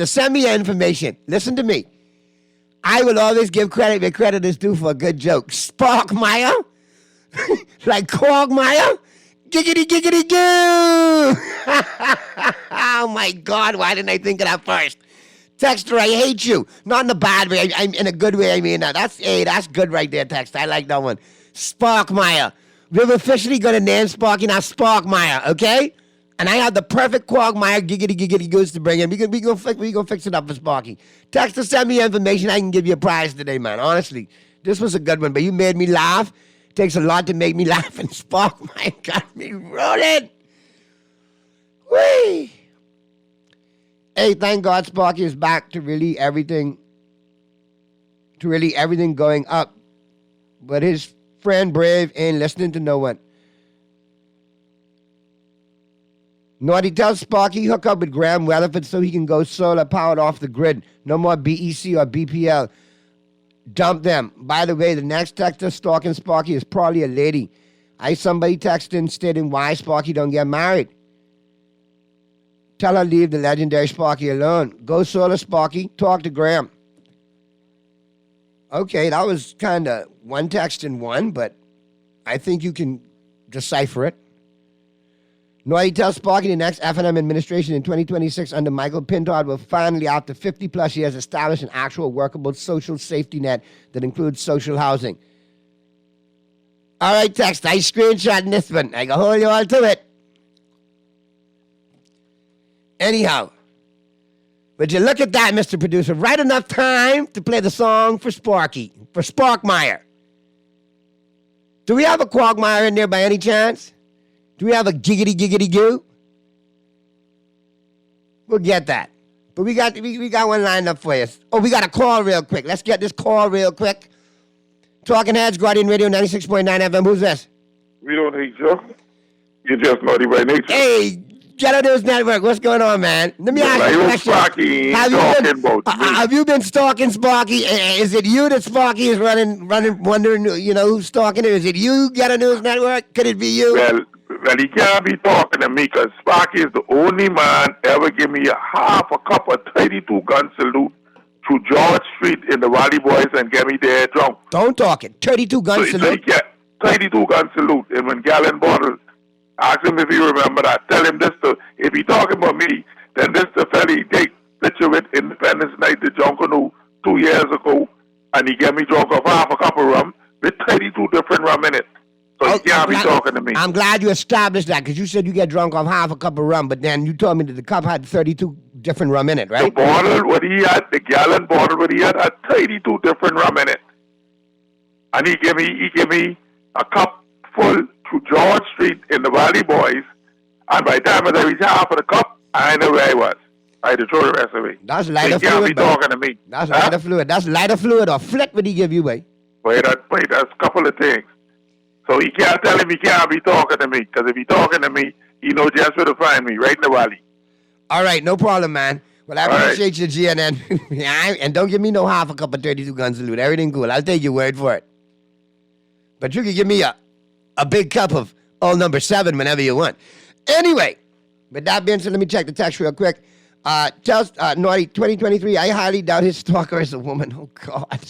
send me your information. Listen to me. I will always give credit where credit is due for a good joke. Spark Meyer? Like Quagmire? Giggity, giggity, goo! Oh, my God, why didn't I think of that first? Texter, I hate you. Not in a bad way. I'm in a good way, I mean that. That's good right there, Texter. I like that one. Sparkmeyer. We're officially going to name Sparky now Sparkmeyer, okay? And I have the perfect Quagmire giggity, giggity, goose to bring in. We gonna fix it up for Sparky. Texter, send me your information. I can give you a prize today, man. Honestly, this was a good one, but you made me laugh. Takes a lot to make me laugh, and Sparkmeyer got me rolling. Whee! Hey, thank God Sparky is back to really everything going up. But his friend Brave ain't listening to no one. Naughty tells Sparky hook up with Graham Weatherford so he can go solar powered off the grid. No more BEC or BPL. Dump them. By the way, the next texter stalking Sparky is probably a lady. Somebody texted stating why Sparky don't get married. Tell her leave the legendary Sparky alone. Go solar, Sparky. Talk to Graham. Okay, that was kind of one text in one, but I think you can decipher it. Noy tells Sparky the next F&M administration in 2026 under Michael Pintard will finally, after 50-plus years, establish an actual workable social safety net that includes social housing. All right, text. I screenshot this one. I can hold you all to it. Anyhow, would you look at that, Mr. Producer? Right enough time to play the song for Sparky, for Sparkmeyer. Do we have a Quagmire in there by any chance? Do we have a giggity goo? We'll get that. But we got one lined up for you. Oh, we got a call real quick. Let's get this call real quick. Talking Heads, Guardian Radio 96.9 FM. Who's this? We don't hate you. You're just naughty by nature. Hey, Ghetto News Network. What's going on, man? Let me ask you a question. Sparky have you been stalking Sparky? Is it you that Sparky is running, wondering, who's stalking her? Is it you, Ghetto News Network? Could it be you? Well, he can't be talking to me because Sparky is the only man ever give me half a cup of 32 gun salute through George Street in the Raleigh Boys and get me there drunk. Don't talk it. 32 gun salute? Yeah, 32 gun salute. And when Gallon Bottle, ask him if he remember that. Tell him this, if he talking about me, then this the fella he take picture with Independence Night, the Junkanoo, 2 years ago, and he get me drunk off half a cup of rum with 32 different rum in it. So he can't be talking to me. I'm glad you established that because you said you get drunk off half a cup of rum, but then you told me that the cup had 32 different rum in it, right? The bottle, what he had, the gallon bottle, what he had 32 different rum in it. And he give me a cup full to George Street in the Valley Boys, and by the time I reached half of the cup, I knew where I was. I had to throw the rest away. That's lighter fluid. He can't be talking to me. That's lighter fluid. That's lighter fluid or flick would he give you, boy? Wait, that's a couple of things. So he can't tell him he can't be talking to me, because if he talking to me, he knows just where to find me, right in the valley. All right, no problem, man. Well, I appreciate you, GNN. And don't give me no half a cup of 32 gun salute. Everything cool. I'll take your word for it. But you can give me a big cup of all number 7 whenever you want. Anyway, with that being said, let me check the text real quick. Tells Naughty 2023, I highly doubt his stalker is a woman. Oh, God.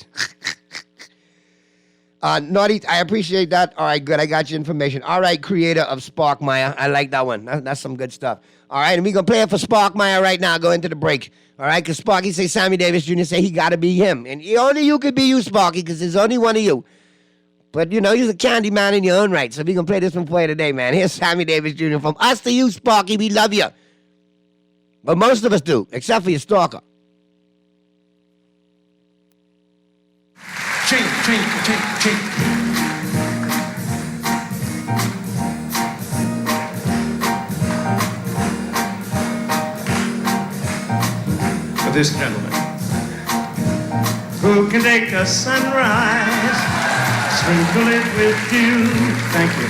Naughty, I appreciate that. All right, good. I got your information. All right, creator of Sparkmeyer. I like that one. That's some good stuff. All right, and we're going to play it for Sparkmeyer right now. Go into the break. All right, because Sparky say Sammy Davis Jr. say he got to be him. And only you could be you, Sparky, because there's only one of you. But, he's a candy man in your own right. So we're going to play this one for you today, man. Here's Sammy Davis Jr. From us to you, Sparky. We love you. But most of us do, except for your stalker. Ching. For this gentleman, who can take a sunrise, sprinkle it with dew. Thank you.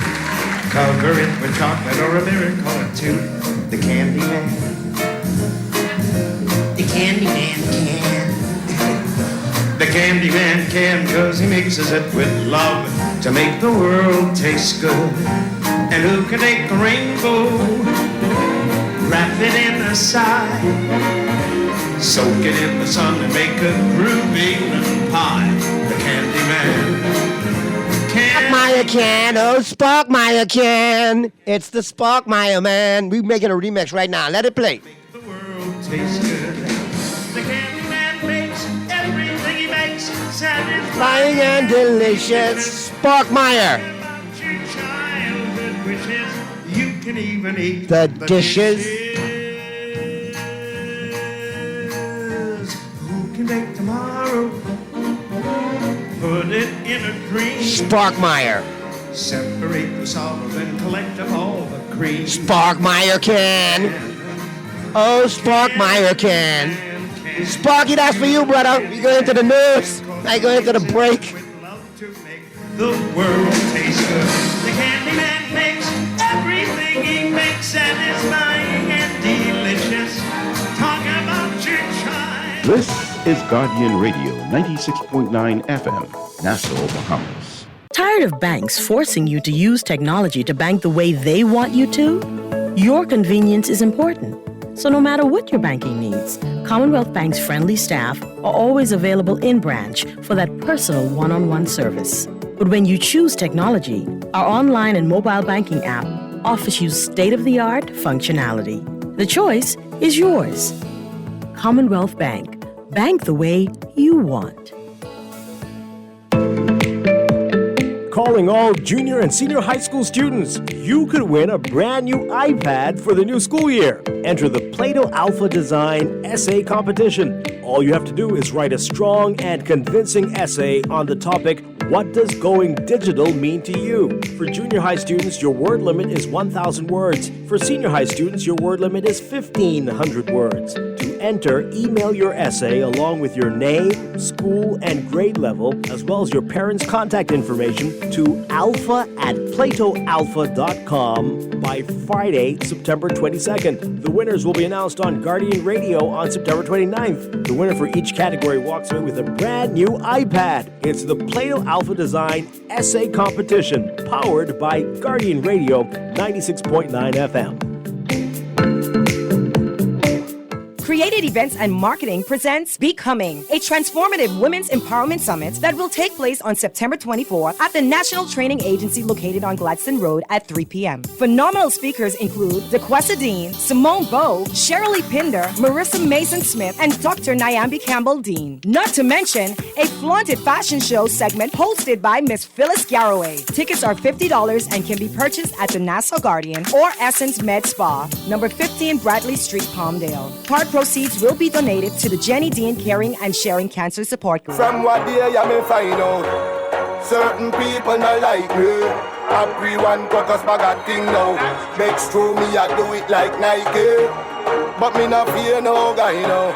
Cover it with chocolate or a miracle or two. The Candy Man. The Candy Man can. The Candy Man can, 'cause he mixes it with love to make the world taste good. And who can take a rainbow, wrap it in a sigh, soak it in the sun and make a groovy little pie. The Candy Man. Sparkmeyer can, oh Sparkmeyer can. It's the Sparkmeyer man. We're making a remix right now. Let it play. Make the world taste good. The Candy Man makes everything he makes satisfying and delicious. Sparkmeyer. Your childhood wishes, you can even eat the dishes. Who can make tomorrow? Put it in a dream. Sparkmeyer. Separate the sorrow and collect up all the cream. Sparkmeyer can. Oh, Sparkmeyer can. Sparky, that's for you, brother. We go into the news. I go into the break. The world tastes good. The Candy Man makes everything he makes satisfying and delicious. Talk about your child. This is Guardian Radio 96.9 FM, Nassau, Bahamas. Tired of banks forcing you to use technology to bank the way they want you to? Your convenience is important. So no matter what your banking needs, Commonwealth Bank's friendly staff are always available in branch for that personal one-on-one service. But when you choose technology, our online and mobile banking app offers you state-of-the-art functionality. The choice is yours. Commonwealth Bank. Bank the way you want. Calling all junior and senior high school students. You could win a brand new iPad for the new school year. Enter the Plato Alpha Design Essay Competition. All you have to do is write a strong and convincing essay on the topic, what does going digital mean to you? For junior high students, your word limit is 1,000 words. For senior high students, your word limit is 1,500 words. To enter, email your essay along with your name, school, and grade level, as well as your parents' contact information to alpha@platoalpha.com by Friday, September 22nd. The winners will be announced on Guardian Radio on September 29th. The winner for each category walks away with a brand new iPad. It's the Plato Alpha Design Essay Competition, powered by Guardian Radio 96.9 FM. Created Events and Marketing presents Becoming, a transformative women's empowerment summit that will take place on September 24th at the National Training Agency located on Gladstone Road at 3 p.m. Phenomenal speakers include DeQuesta Dean, Simone Bowe, Shirley Pinder, Marissa Mason-Smith, and Dr. Nyambi Campbell-Dean. Not to mention a flaunted fashion show segment hosted by Miss Phyllis Garraway. Tickets are $50 and can be purchased at the Nassau Guardian or Essence Med Spa, number 15 Bradley Street, Palmdale. Part proceeds will be donated to the Jenny Dean Caring and Sharing Cancer Support Group. From what day I may find out, certain people not like me. Everyone got us bag a thing now. Makes true me I do it like Nike, but me not fear no guy now.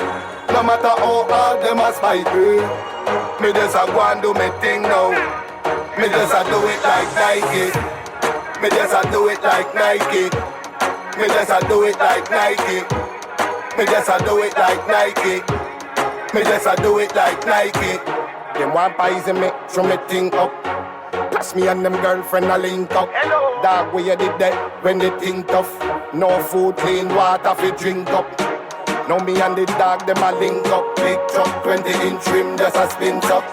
No matter how hard them a spite me, me just a go and do me thing now. Me just a do it like Nike. Me just a do it like Nike. Me just a do it like Nike. Me just a do it like Nike. Me just a do it like Nike. Them want poison me, throw me thing up. Plus me and them girlfriend a link up. Dog, where you did that when they think tough. No food, clean water fi drink up. Now me and the dog, them a link up. Big truck, 20-inch rim, just a spin up.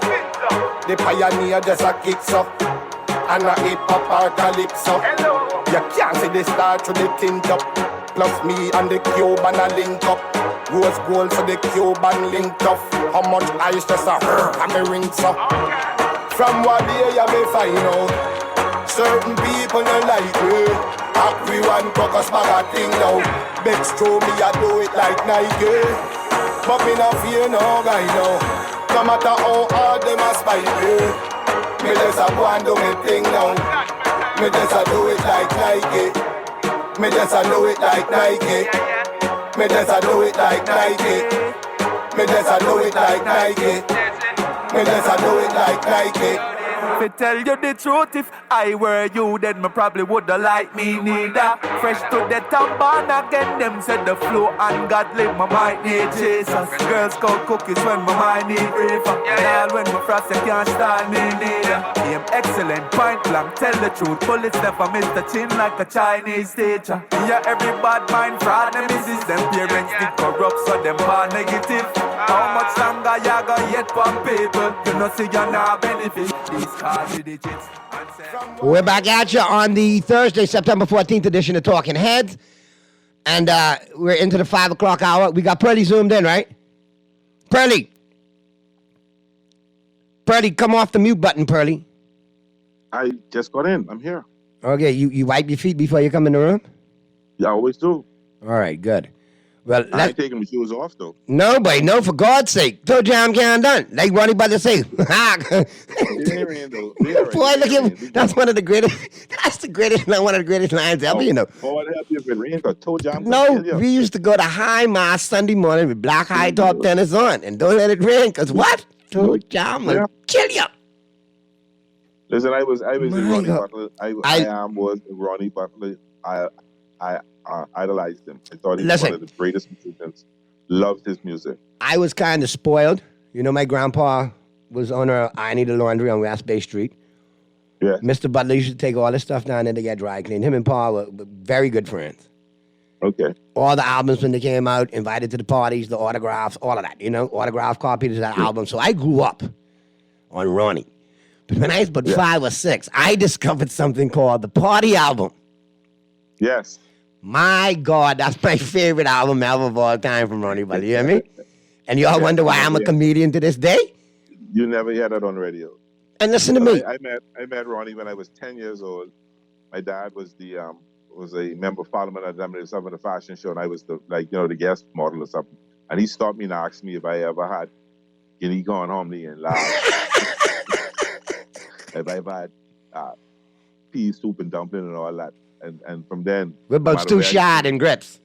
The Pioneer just a kicks up. And a hip-hop or calypso. You can't see the star through the tint up. Plus me and the Cuban a link up. Rose gold for the Cuban link up. How much ice just a and me rings up. From what day you may find out, certain people don't like me. Everyone cock us bag a thing now. Bex throw me I do it like Nike, but me not fear no guy now. No matter how hard them a spite me, me just a go and do me thing now. Me just a do it like Nike. Me just a do it like Nike. Me just a do it like Nike. Me just a do it like Nike. Me just a do it like Nike. To tell you the truth, if I were you, then me probably woulda like me neither. Fresh to the top born again, them said the flow ungodly, my mind need Jesus. Girls call cookies when my mind need reefer. And all when my frost, you can't style me neither. Aim excellent, point blank, tell the truth. Bullets never miss the chin like a Chinese teacher. Yeah, every bad mind fraud, them misses them parents did corrupt, so them born negative. How much longer you gonna yet from people? You know see you now benefit. These We're back at you on the Thursday, September 14th edition of Talking Heads. And we're into the 5 o'clock hour. We got Pearly zoomed in, right? Pearly. Pearly, come off the mute button, Pearly. I just got in. I'm here. Okay, you wipe your feet before you come in the room? Yeah, I always do. All right, good. Well, I ain't taking my shoes off, though. Nobody, no, for God's sake. Told you I'm getting done. Like Ronnie Butler say. Boy, look at, that's one of the greatest, that's the greatest, one of the greatest lines ever, you know. Oh, I'd have you been rain, but told you I'm No, we used to go to high mass Sunday morning with black high top tennis on, and don't let it rain, because what? Told you I'm going to kill you. Listen, I was in Ronnie Butler. I was Ronnie Butler. I idolized him. I thought he was one of the greatest musicians. Loved his music. I was kind of spoiled. You know, my grandpa was owner of I Need a Laundry on West Bay Street. Yeah. Mr. Butler used to take all the stuff down there to get dry cleaned. Him and Pa were very good friends. Okay. All the albums when they came out, invited to the parties, the autographs, all of that, autograph copies of that album. So I grew up on Ronnie. But when I was about 5 or 6, I discovered something called the Party album. Yes. My God, that's my favorite album ever of all time from Ronnie Butler. You hear me? And y'all wonder why I'm a comedian to this day? You never heard that on the radio. And listen to me. I met Ronnie when I was 10 years old. My dad was a member of parliament at some of the fashion show, and I was the guest model or something. And he stopped me and asked me if I ever had guinea corn hominy and lard. If I ever had pea soup and dumpling and all that. And from then, what about stew shad and grits?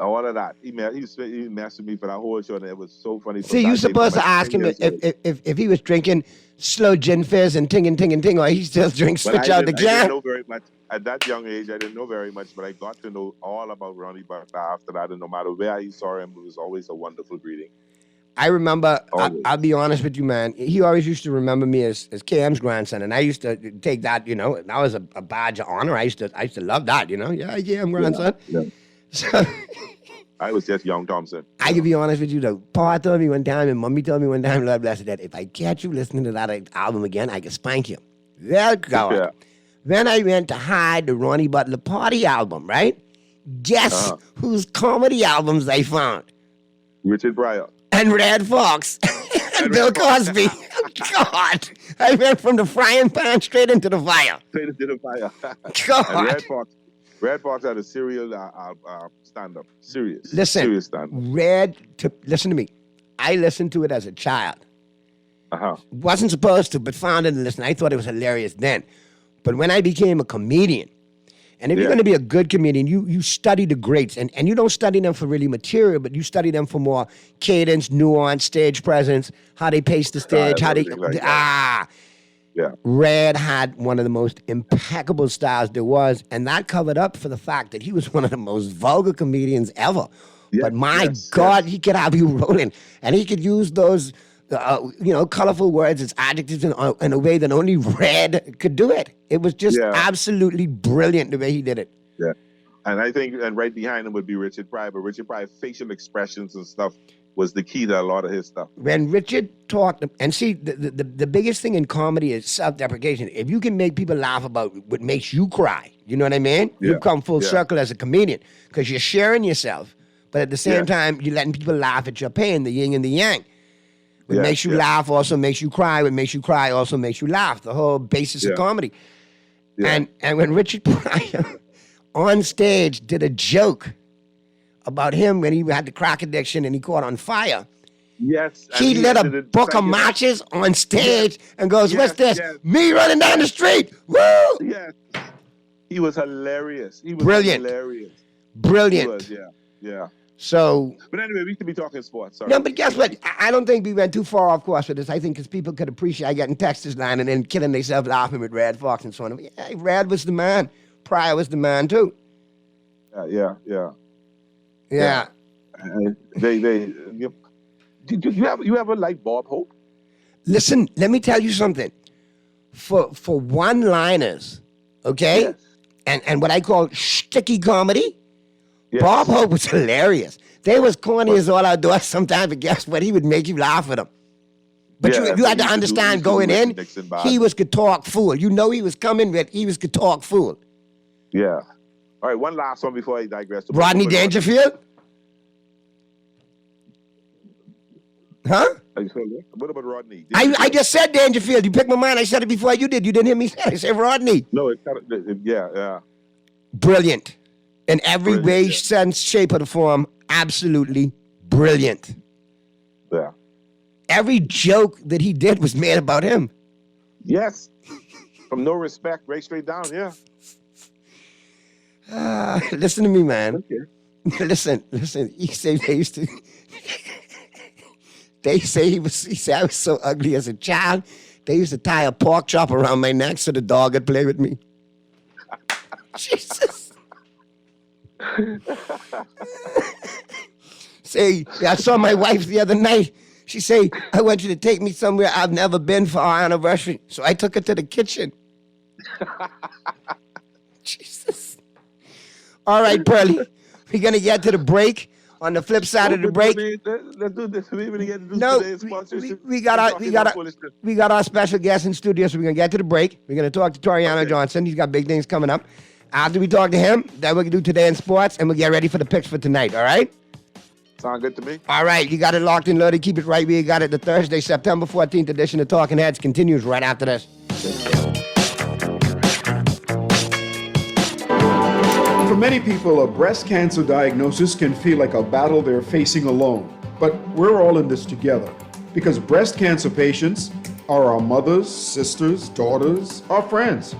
All of that. He messed with me for that whole show, and it was so funny. See, you supposed to ask him if he was drinking slow gin fizz and ting, or he still drinks switch out the I didn't can. know very much. At that young age, I didn't know very much, but I got to know all about Ronnie Butler after that, and no matter where I saw him, it was always a wonderful greeting. I remember, I'll be honest with you, man. He always used to remember me as Cam's grandson, and I used to take that, that was a badge of honor. I used to love that, Yeah, I'm grandson. Yeah. So, I was just young Thompson. I can be honest with you, though. Pa told me one time, and Mommy told me one time, Lord bless her, that if I catch you listening to that album again, I can spank you. Well, go on. Yeah. Then I went to hide the Ronnie Butler Party album, right? Guess whose comedy albums I found? Richard Pryor. And Red Fox. And Bill Cosby. God. I went from the frying pan straight into the fire. Straight into the fire. God. And Red Fox had a serial stand-up. Serious. Listen, serious stand-up. Listen to me. I listened to it as a child. Uh-huh. Wasn't supposed to, but found it and listened. I thought it was hilarious then. But when I became a comedian, and if you're going to be a good comedian, you study the greats. And you don't study them for really material, but you study them for more cadence, nuance, stage presence, how they pace the stage, how they... Yeah. Red had one of the most impeccable styles there was, and that covered up for the fact that he was one of the most vulgar comedians ever. Yes, but my God, he could have you rolling, and he could use those, colorful words as adjectives in a way that only Red could do it. It was just absolutely brilliant the way he did it. Yeah, and I think, and right behind him would be Richard Pryor, but Richard Pryor's facial expressions and stuff was the key to a lot of his stuff. When Richard talked, and see, the biggest thing in comedy is self-deprecation. If you can make people laugh about what makes you cry, you know what I mean? Yeah. You come full circle as a comedian because you're sharing yourself, but at the same time, you're letting people laugh at your pain, the yin and the yang. What makes you laugh also makes you cry. What makes you cry also makes you laugh. The whole basis of comedy. Yeah. And when Richard Pryor on stage did a joke about him when he had the crack addiction and he caught on fire. Yes. He lit a book of matches on stage and goes, what's this? Yes. Me running down the street. Woo! Yes. He was hilarious. He was Brilliant. hilarious. Brilliant. He was, yeah. So. But anyway, we could be talking sports. Sorry. No, but guess what? I don't think we went too far off course with this. I think because people could appreciate getting text this line and then killing themselves laughing with Red Fox and so on. Yeah, Red was the man. Pryor was the man too. Yeah. You ever like Bob Hope? Listen, let me tell you something. For one-liners, okay, and what I call sticky comedy, Bob Hope was hilarious. They was corny as all outdoors sometimes, but guess what? He would make you laugh at him. But you had to understand going in, he was could talk fool. You know he was coming, but he was could talk fool. Yeah. All right, one last one before I digress. Rodney Dangerfield? Huh? What about Rodney? I just said Dangerfield. You picked my mind. I said it before you did. You didn't hear me say it. I said Rodney. No, yeah. Brilliant. In every way, sense, shape, or the form, absolutely brilliant. Yeah. Every joke that he did was made about him. Yes. From No Respect, right straight down, yeah. Listen to me, man. Okay. Listen. He said they used to. They say he said I was so ugly as a child. They used to tie a pork chop around my neck so the dog would play with me. Jesus. Say, I saw my wife the other night. She say, I want you to take me somewhere I've never been for our anniversary. So I took her to the kitchen. Jesus. All right, Pearly. We're gonna get to the break. On the flip side of the break, Let's do this. We even get to do no, today's sponsorship. we got our special guest in studio, so we're gonna get to the break. We're gonna talk to Toriano Johnson. He's got big things coming up. After we talk to him, then we can do Today in Sports, and we'll get ready for the picks for tonight. All right? Sound good to me? All right, you got it locked and loaded. Keep it right where you got it. The Thursday, September 14th edition of Talking Heads continues right after this. For many people, a breast cancer diagnosis can feel like a battle they're facing alone. But we're all in this together because breast cancer patients are our mothers, sisters, daughters, our friends.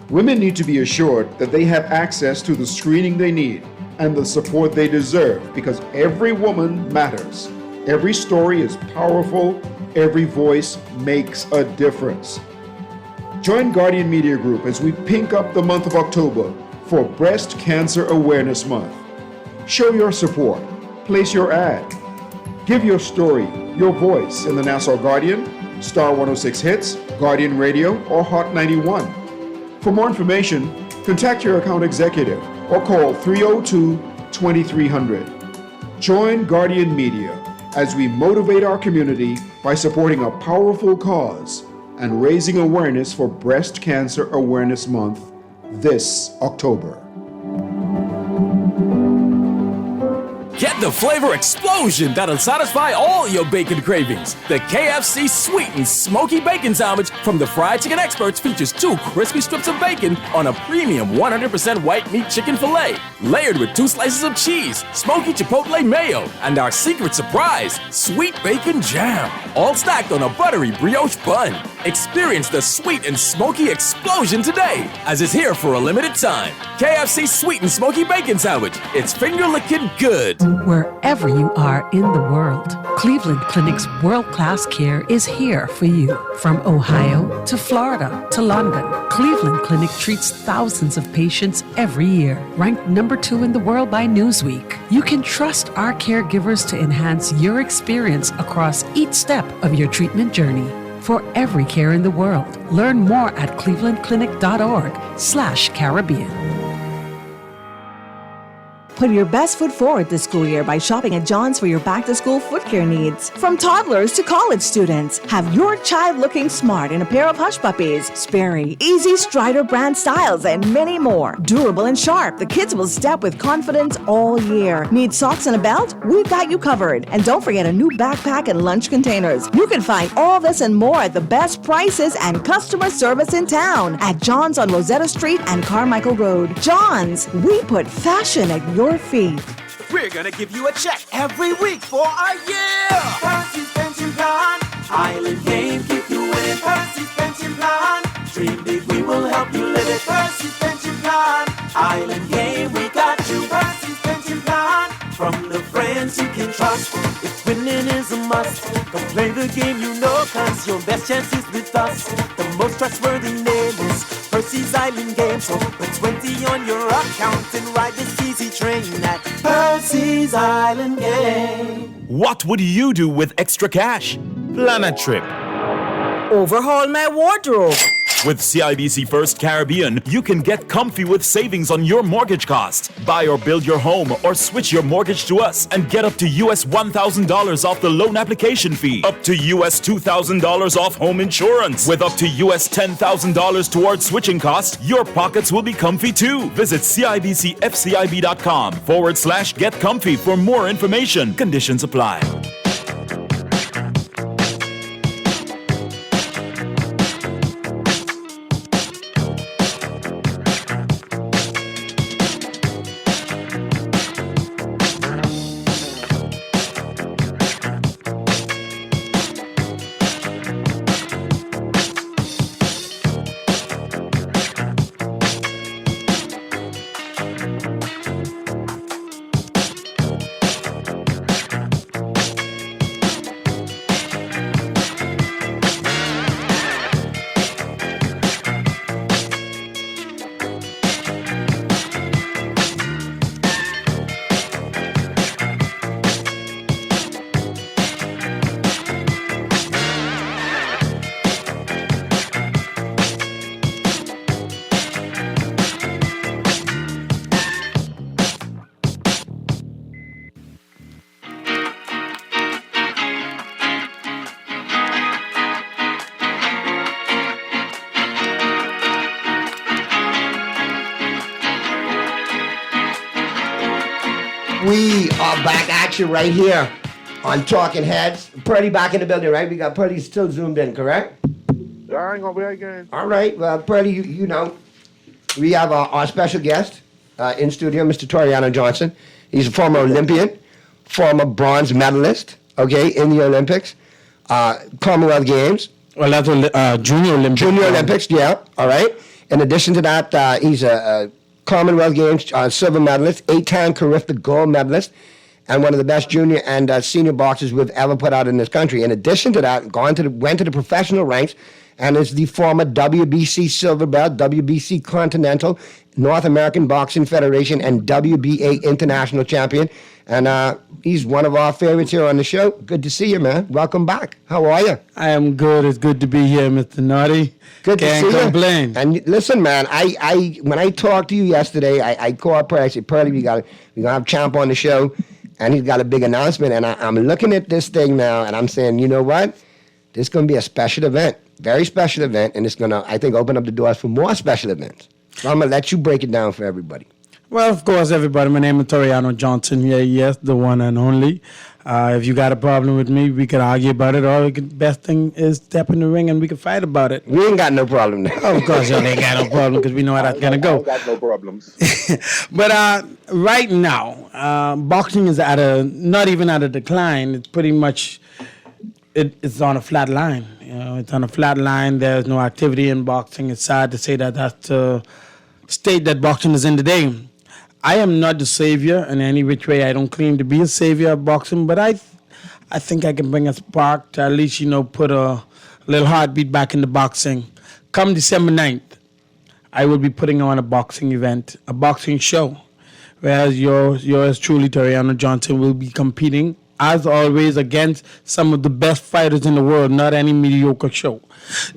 Women need to be assured that they have access to the screening they need and the support they deserve because every woman matters. Every story is powerful. Every voice makes a difference. Join Guardian Media Group as we pink up the month of October for Breast Cancer Awareness Month. Show your support. Place your ad. Give your story, your voice in the Nassau Guardian, Star 106 Hits, Guardian Radio, or Hot 91. For more information, contact your account executive or call 302-2300. Join Guardian Media as we motivate our community by supporting a powerful cause and raising awareness for Breast Cancer Awareness Month this October. Get the flavor explosion that'll satisfy all your bacon cravings. The KFC Sweet and Smoky Bacon Sandwich from the Fried Chicken Experts features 2 crispy strips of bacon on a premium 100% white meat chicken filet, layered with 2 slices of cheese, smoky chipotle mayo, and our secret surprise, sweet bacon jam, all stacked on a buttery brioche bun. Experience the sweet and smoky explosion today, as it's here for a limited time. KFC Sweet and Smoky Bacon Sandwich. It's finger-licking good. Wherever you are in the world, Cleveland Clinic's world-class care is here for you. From Ohio to Florida to London, Cleveland Clinic treats thousands of patients every year. Ranked number 2 in the world by Newsweek, you can trust our caregivers to enhance your experience across each step of your treatment journey. For every care in the world, learn more at clevelandclinic.org/Caribbean. Put your best foot forward this school year by shopping at John's for your back-to-school foot care needs. From toddlers to college students, have your child looking smart in a pair of Hush Puppies, Sperry, Easy Strider brand styles, and many more. Durable and sharp, the kids will step with confidence all year. Need socks and a belt? We've got you covered. And don't forget a new backpack and lunch containers. You can find all this and more at the best prices and customer service in town at John's on Rosetta Street and Carmichael Road. John's, we put fashion at your feet. We're gonna give you a check every week for a year. Percy's Pension Plan, Island Game, keep you winning. Percy's Pension Plan, dream big, we will help you live it. Percy's Pension Plan, Island Game, we got you. Percy's Pension Plan, from the friends you can trust. If winning is a must, come play the game you know, cause your best chance is with us. The most trustworthy name is Percy's Island Game. So put 20 on your account and ride this easy train at Percy's Island Game. What would you do with extra cash? Plan a trip. Overhaul my wardrobe. With CIBC First Caribbean, you can get comfy with savings on your mortgage cost. Buy or build your home or switch your mortgage to us and get up to US $1,000 off the loan application fee. Up to US $2,000 off home insurance. With up to US $10,000 towards switching cost, your pockets will be comfy too. Visit CIBCFCIB.com/get comfy for more information. Conditions apply. We are back at you right here on Talking Heads. Purdy back in the building, right? We got Purdy still zoomed in, correct? I ain't gonna be again. All right. Well, Purdy, you know, we have our special guest in studio, Mr. Toriano Johnson. He's a former Olympian, former bronze medalist, okay, in the Olympics, Commonwealth Games. Well, that's Junior Olympics. Junior Olympics, yeah, all right. In addition to that, he's a Commonwealth Games silver medalist, 8-time Carifta gold medalist, and one of the best junior and senior boxers we've ever put out in this country. In addition to that, went to the professional ranks and is the former WBC silver belt, WBC Continental, North American Boxing Federation, and WBA International Champion. And he's one of our favorites here on the show. Good to see you, man. Welcome back. How are you? I am good. It's good to be here, Mr. Naughty. Good to see you. Can't complain. And listen, man, I when I talked to you yesterday, I called Purdy. I said, Purdy, we're gonna have Champ on the show, and he's got a big announcement. And I'm looking at this thing now, and I'm saying, you know what? This is gonna be a special event, very special event, and it's gonna, I think, open up the doors for more special events. So I'm gonna let you break it down for everybody. Well, of course, everybody. My name is Toriano Johnson. Yeah, yes, the one and only. If you got a problem with me, we can argue about it, or the best thing is step in the ring and we can fight about it. We ain't got no problem now. Of course, you ain't got no problem because we know how that's going to go. I got no problems. But right now, boxing is not even at a decline. It's pretty much, it's on a flat line. You know, it's on a flat line. There's no activity in boxing. It's sad to say that that's the state that boxing is in today. I am not the savior in any which way. I don't claim to be a savior of boxing, but I think I can bring a spark to at least, you know, put a little heartbeat back into boxing. Come December 9th, I will be putting on a boxing event, a boxing show, whereas yours truly, Toriano Johnson, will be competing, as always, against some of the best fighters in the world, not any mediocre show.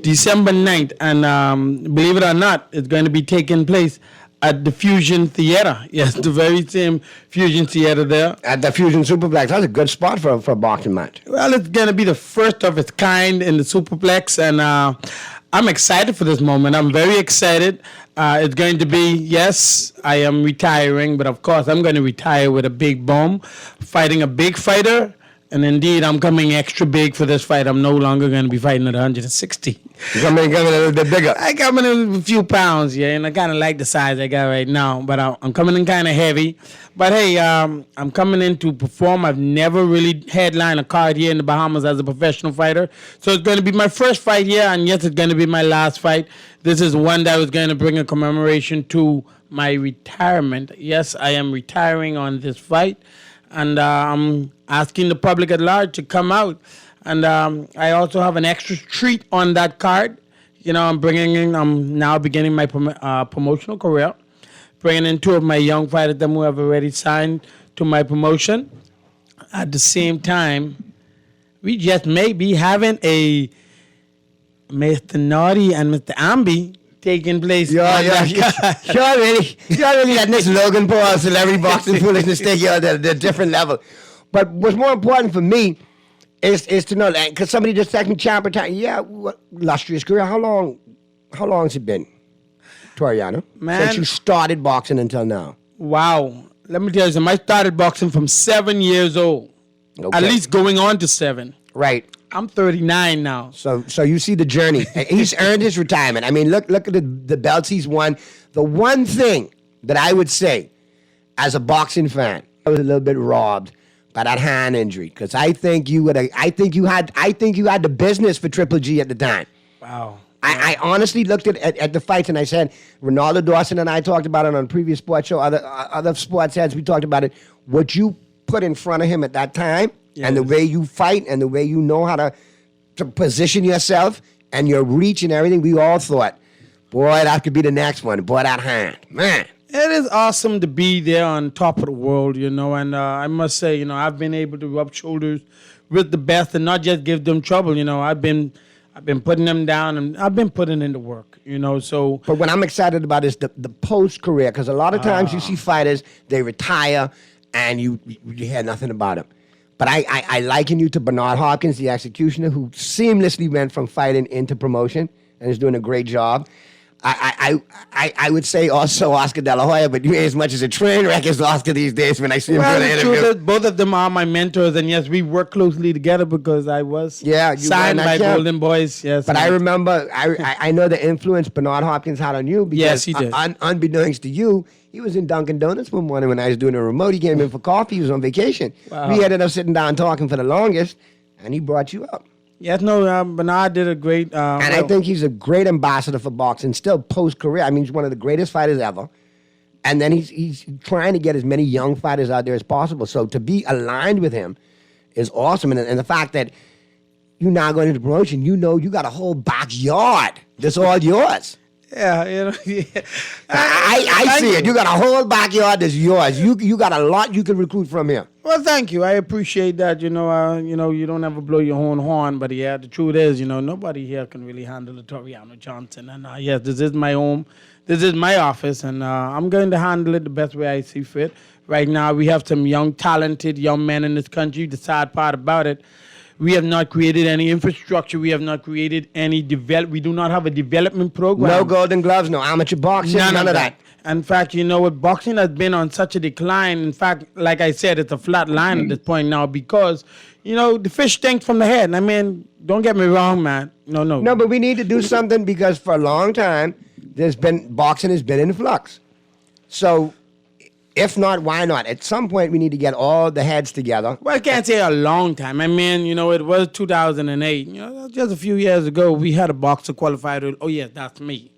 December 9th, and believe it or not, it's going to be taking place at the Fusion Theater. Yes, the very same Fusion Theater there. At the Fusion Superplex. That's a good spot for a boxing match. Well, it's going to be the first of its kind in the Superplex, and I'm excited for this moment. I'm very excited. It's going to be, yes, I am retiring, but of course I'm going to retire with a big bomb, fighting a big fighter. And indeed, I'm coming extra big for this fight. I'm no longer going to be fighting at 160. You're coming a little bit bigger. I come in a few pounds, yeah, and I kind of like the size I got right now. But I'm coming in kind of heavy. But hey, I'm coming in to perform. I've never really headlined a card here in the Bahamas as a professional fighter. So it's going to be my first fight here, and yes, it's going to be my last fight. This is one that was going to bring a commemoration to my retirement. Yes, I am retiring on this fight. And I'm asking the public at large to come out. And I also have an extra treat on that card. You know, I'm now beginning my promotional career, bringing in 2 of my young fighters who have already signed to my promotion. At the same time, we just may be having a Mr. Naughty and Mr. Ambi taking place. You're really letting this Logan Paul celebrity boxing foolishness take you on the different level. But what's more important for me is to know that, because somebody just texted me, Champ, illustrious career. How long has it been, Toriano? Man, since you started boxing until now. Wow. Let me tell you something. I started boxing from 7 years old. Okay. At least going on to 7. Right. I'm 39 now. So you see the journey. He's earned his retirement. I mean, look at the belts he's won. The one thing that I would say as a boxing fan, I was a little bit robbed by that hand injury, because I think you had the business for Triple G at the time. Wow. I honestly looked at the fights and I said, Ronaldo Dawson and I talked about it on a previous sports show, other sports heads, we talked about it. What you put in front of him at that time, yes, and the way you fight and the way you know how to position yourself and your reach and everything, we all thought, boy, that could be the next one. Boy, that hand, man. It is awesome to be there on top of the world, you know, and I must say, you know, I've been able to rub shoulders with the best and not just give them trouble, you know. I've been putting them down, and I've been putting in the work, you know, so. But what I'm excited about is the post-career, because a lot of times you see fighters, they retire, and you hear nothing about them. But I liken you to Bernard Hopkins, the executioner, who seamlessly went from fighting into promotion and is doing a great job. I would say also Oscar De La Hoya, but you ain't as much as a train wreck as Oscar these days when I see him Well, for the the truth interview. is, both of them are my mentors, and yes, we work closely together because I was signed by Golden Boys. Yes, but I remember, I know the influence Bernard Hopkins had on you. Because Yes, he did. Unbeknownst to you, he was in Dunkin' Donuts one morning when I was doing a remote. He came in for coffee. He was on vacation. Wow. We ended up sitting down talking for the longest, and he brought you up. Yes, no, Bernard did a great. And I think he's a great ambassador for boxing, still post-career. I mean, he's one of the greatest fighters ever. And then he's trying to get as many young fighters out there as possible. So to be aligned with him is awesome. And the fact that you're now going into promotion, you know you got a whole backyard that's all yours. Yeah, you know. Yeah. I see it. You got a whole backyard that's yours. You got a lot you can recruit from here. Well, thank you. I appreciate that. You don't ever blow your own horn, but yeah, the truth is, nobody here can really handle Toriano Johnson. And yes, this is my home. This is my office, and I'm going to handle it the best way I see fit. Right now, we have some young, talented young men in this country. The sad part about it, we have not created any infrastructure. We have not created any we do not have a development program. No Golden Gloves, no amateur boxing, none of that. In fact, boxing has been on such a decline. In fact, like I said, it's a flat line at this point now because, the fish stinks from the head. I mean, don't get me wrong, man. No. No, but we need to do something because for a long time, boxing has been in flux. So, if not, why not? At some point, we need to get all the heads together. Well, I can't say a long time. I mean, it was 2008. Just a few years ago, we had a boxer qualified. Oh, yes, that's me.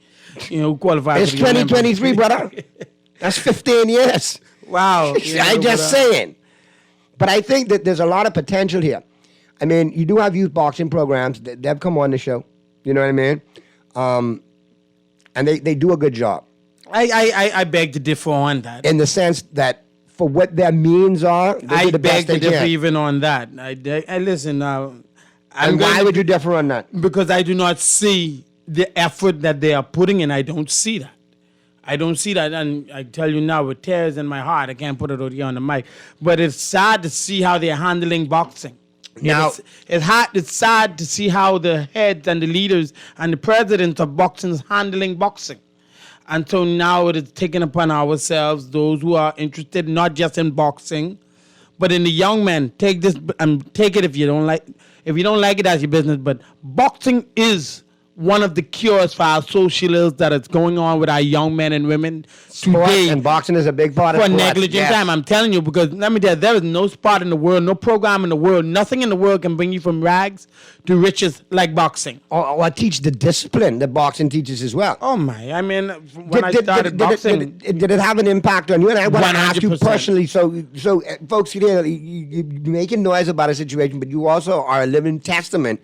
Qualified. It's 2023, brother. That's 15 years. Wow. I'm just saying. But I think that there's a lot of potential here. I mean, you do have youth boxing programs. They've come on the show. You know what I mean? And they do a good job. I beg to differ on that. In the sense that for what their means are, they do the best they beg to differ can. even on that. I listen now. And why would you differ on that? Because I do not see the effort that they are putting in. I don't see that. And I tell you now, with tears in my heart, I can't put it out here on the mic, but it's sad to see how they're handling boxing. Now, it's sad to see how the heads and the leaders and the presidents of boxing is handling boxing. And so now it is taken upon ourselves, those who are interested not just in boxing, but in the young men. Take this and take it if you don't like. If you don't like it, that's your business. But boxing is one of the cures for our social ills that is going on with our young men and women today. And boxing is a big part of for sports. negligent time. I'm telling you, because let me tell you, there is no sport in the world, no program in the world, nothing in the world can bring you from rags to riches like boxing. Or teach the discipline that boxing teaches as well. Oh my! I mean, when I started boxing, did it have an impact on you? And I want to ask you 100%. personally. So folks, you're making noise about a situation, but you also are a living testament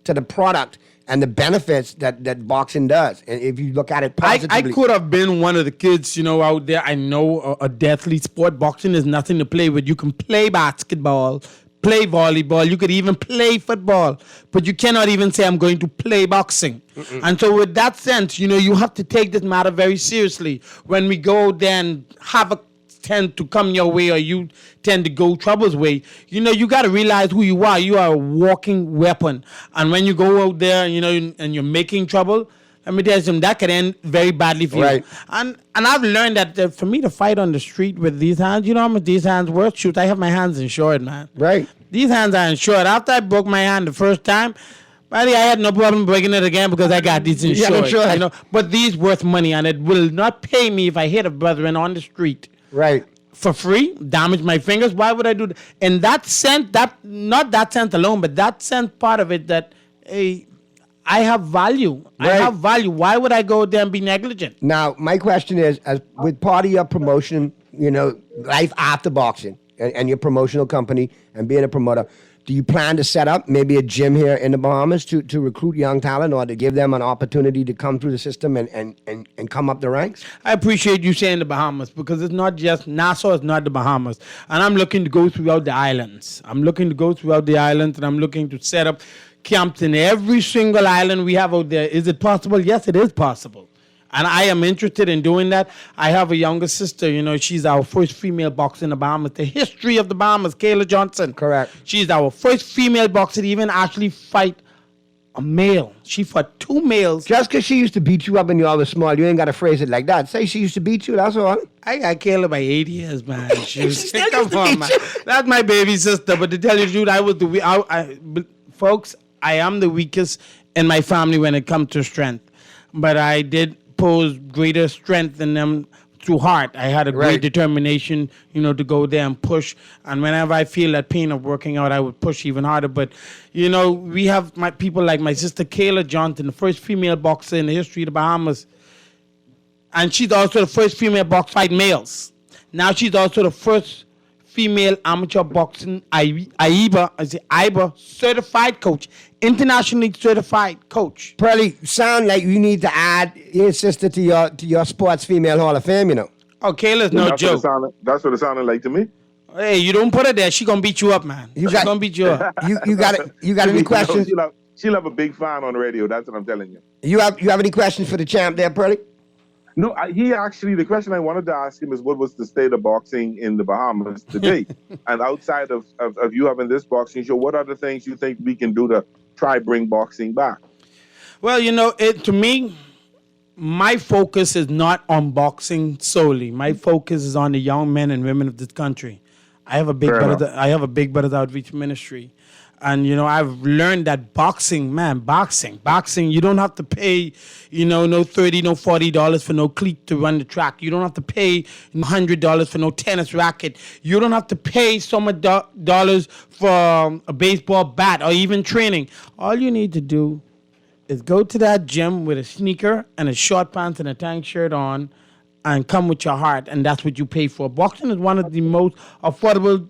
to the product and the benefits that boxing does. And if you look at it positively. I could have been one of the kids, out there. I know a deathly sport. Boxing is nothing to play with. You can play basketball, play volleyball. You could even play football. But you cannot even say, I'm going to play boxing. And so with that sense, you have to take this matter very seriously. When we go out there and have a tend to come your way or you tend to go trouble's way, you got to realize who you are. You are a walking weapon. And when you go out there, and you're making trouble, let me tell you something, that could end very badly for you. And I've learned that for me to fight on the street with these hands, you know how much these hands worth? Shoot, I have my hands insured, man. Right. These hands are insured. After I broke my hand the first time, buddy, I had no problem breaking it again because I got these insured. Sure. But these worth money, and it will not pay me if I hit a brethren on the street. Right. For free, damage my fingers. Why would I do that? In that sense, not that sense alone, but that sense part of it that, hey, I have value. Right. I have value. Why would I go there and be negligent? Now, my question is, as with part of your promotion, life after boxing and your promotional company and being a promoter, do you plan to set up maybe a gym here in the Bahamas to recruit young talent or to give them an opportunity to come through the system and come up the ranks? I appreciate you saying the Bahamas because it's not just, Nassau is not the Bahamas. And I'm looking to go throughout the islands. And I'm looking to set up camps in every single island we have out there. Is it possible? Yes, it is possible. And I am interested in doing that. I have a younger sister, she's our first female boxer in the Bahamas. The history of the Bahamas, Kayla Johnson. Correct. She's our first female boxer to even actually fight a male. She fought 2 males. Just because she used to beat you up when you all was small, you ain't got to phrase it like that. Say she used to beat you, that's all. I got Kayla by 8 years, man. Come on, man. That's my baby sister. But to tell you the truth, I was folks, I am the weakest in my family when it comes to strength. But I did pose greater strength in them through heart. I had a great determination, to go there and push. And whenever I feel that pain of working out, I would push even harder. But, we have my people like my sister Kayla Johnson, the first female boxer in the history of the Bahamas. And she's also the first female box fight males. Now she's also the first female amateur boxing IBA certified coach, internationally certified coach. Pearly, sound like you need to add your sister to your sports female Hall of Fame, Oh, Kayla's no joke. That's what it sounded like to me. Hey, you don't put her there, she gonna beat you up, man. She's gonna beat you up. You got any questions? She'll have a big fan on the radio. That's what I'm telling you. You have any questions for the champ there, Pearly? No, the question I wanted to ask him is what was the state of boxing in the Bahamas today? And outside of you having this boxing show, what are the things you think we can do to try bring boxing back? Well, to me, my focus is not on boxing solely. My focus is on the young men and women of this country. I have a Big Brothers Outreach Ministry. And, I've learned that boxing, you don't have to pay, no $30, no $40 for no cleat to run the track. You don't have to pay $100 for no tennis racket. You don't have to pay so much dollars for a baseball bat or even training. All you need to do is go to that gym with a sneaker and a short pants and a tank shirt on and come with your heart, and that's what you pay for. Boxing is one of the most affordable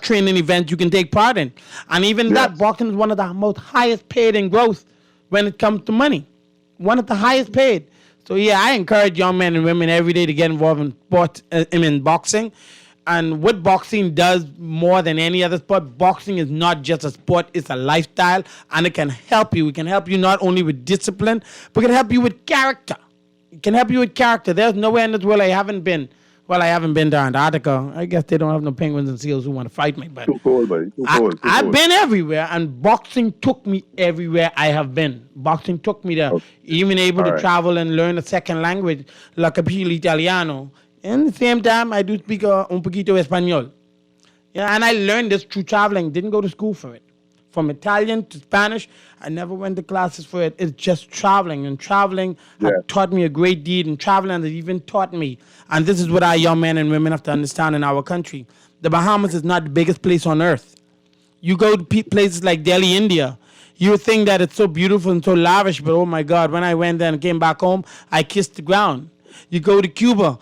training events you can take part in. And even that, boxing is one of the most highest paid in growth when it comes to money. One of the highest paid. So, I encourage young men and women every day to get involved in sport, in boxing. And what boxing does more than any other sport, boxing is not just a sport, it's a lifestyle, and it can help you. It can help you not only with discipline, but it can help you with character. It can help you with character. There's nowhere in this world I haven't been. Well, I haven't been to Antarctica. I guess they don't have no penguins and seals who want to fight me. But too cold, buddy. I've been everywhere, and boxing took me everywhere I have been. Boxing took me there. Even able to travel and learn a second language, la capillo italiano. And at the same time, I do speak un poquito español. And I learned this through traveling. Didn't go to school for it. From Italian to Spanish, I never went to classes for it. It's just traveling. And traveling had taught me a great deal. And traveling has even taught me. And this is what our young men and women have to understand in our country. The Bahamas is not the biggest place on earth. You go to places like Delhi, India, you would think that it's so beautiful and so lavish, but oh my God, when I went there and came back home, I kissed the ground. You go to Cuba,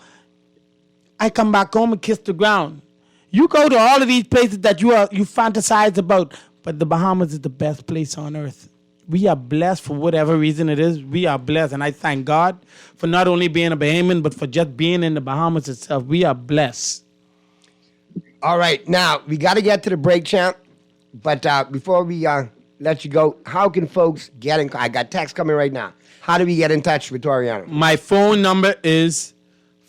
I come back home and kiss the ground. You go to all of these places that you fantasize about, but the Bahamas is the best place on earth. We are blessed for whatever reason it is. We are blessed, and I thank God for not only being a Bahamian, but for just being in the Bahamas itself. We are blessed. All right, now we got to get to the break, champ. But before we let you go, how can folks get in? I got text coming right now. How do we get in touch with Toriano? My phone number is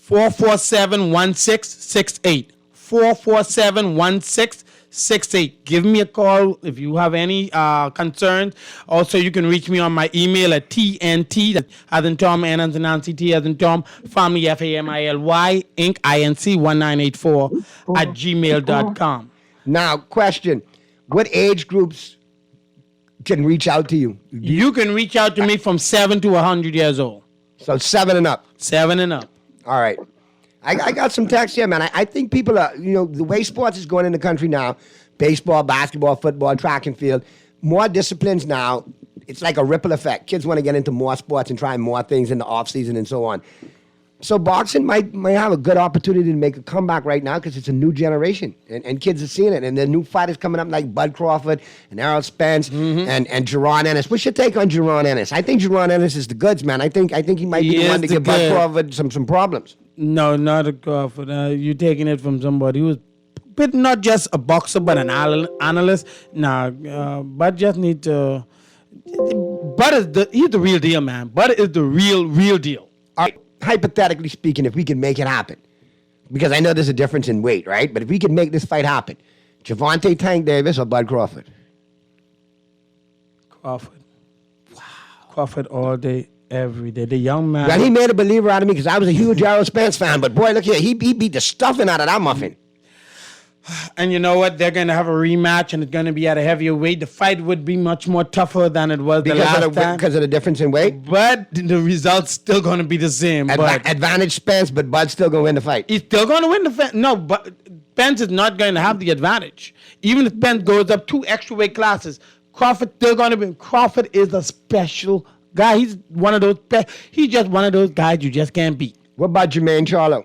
447-1668. 447-1668. Give me a call if you have any concerns. Also, you can reach me on my email at TNT, as in Tom, N as in Nancy, T as in Tom, Family, FAMILY, Inc., INC 1984 at gmail.com. Now, question. What age groups can reach out to you? You can reach out to me from 7 to 100 years old. So 7 and up. 7 and up. All right. I got some text here, man. I think people are, the way sports is going in the country now, baseball, basketball, football, track and field, more disciplines now. It's like a ripple effect. Kids want to get into more sports and try more things in the off season and so on. So boxing might have a good opportunity to make a comeback right now because it's a new generation and kids are seeing it. And the new fighters coming up like Bud Crawford and Errol Spence and Jaron Ennis. What's your take on Jaron Ennis? I think Jaron Ennis is the goods, man. I think he might be the one to give Bud Crawford some problems. No, not a Crawford. You're taking it from somebody who's not just a boxer but an analyst. Bud just need to. He's the real deal, man. Bud is the real deal. All right. Hypothetically speaking, if we can make it happen, because I know there's a difference in weight, right? But if we can make this fight happen, Gervonta Tank Davis or Bud Crawford? Crawford. Crawford all day, every day. The young man. Well, he made a believer out of me because I was a huge Errol Spence fan. But boy, look here, he beat the stuffing out of that muffin. And you know what? They're going to have a rematch, and it's going to be at a heavier weight. The fight would be much more tougher than it was the last time. Because of the difference in weight? But the result's still going to be the same. Advantage Spence, but Bud's still going to win the fight. He's still going to win the fight. No, but Spence is not going to have the advantage. Even if Spence goes up 2 extra weight classes, Crawford still going to win. Crawford is a special guy. He's one of those. He's just one of those guys you just can't beat. What about Jermaine Charlo?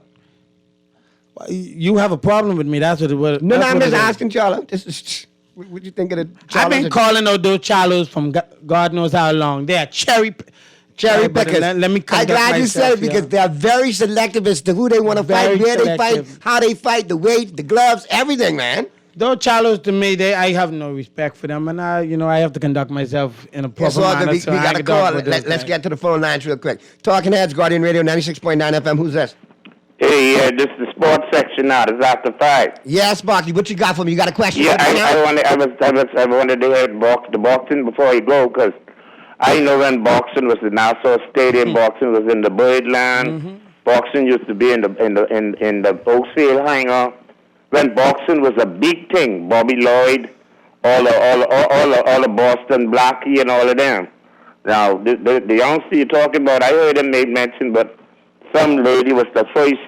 You have a problem with me. That's what it was. No, I'm just asking Charlo. What do you think of the Charlos? I've been calling out those Charlos from God knows how long. They are cherry pickers. Let me I'm glad you said it because they're very selective as to who they want to fight, where they fight, how they fight, the weight, the gloves, everything, man. Those Charlos to me, I have no respect for them, and I have to conduct myself in a proper manner. We got a call. Let's get to the phone lines real quick. Talking Heads, Guardian Radio 96.9 FM. Who's this? Hey, this is the sports section now. It's after 5. Yeah, Sparky, what you got for me? You got a question? Yeah, I wanted to hear the boxing before you go, because I know when boxing was in Nassau Stadium, boxing was in the Birdland. Boxing used to be in the Oakfield Hangar. When boxing was a big thing, Bobby Lloyd, all the Boston Blackie and all of them. Now the youngster you're talking about, I heard him make mention, but some lady was the first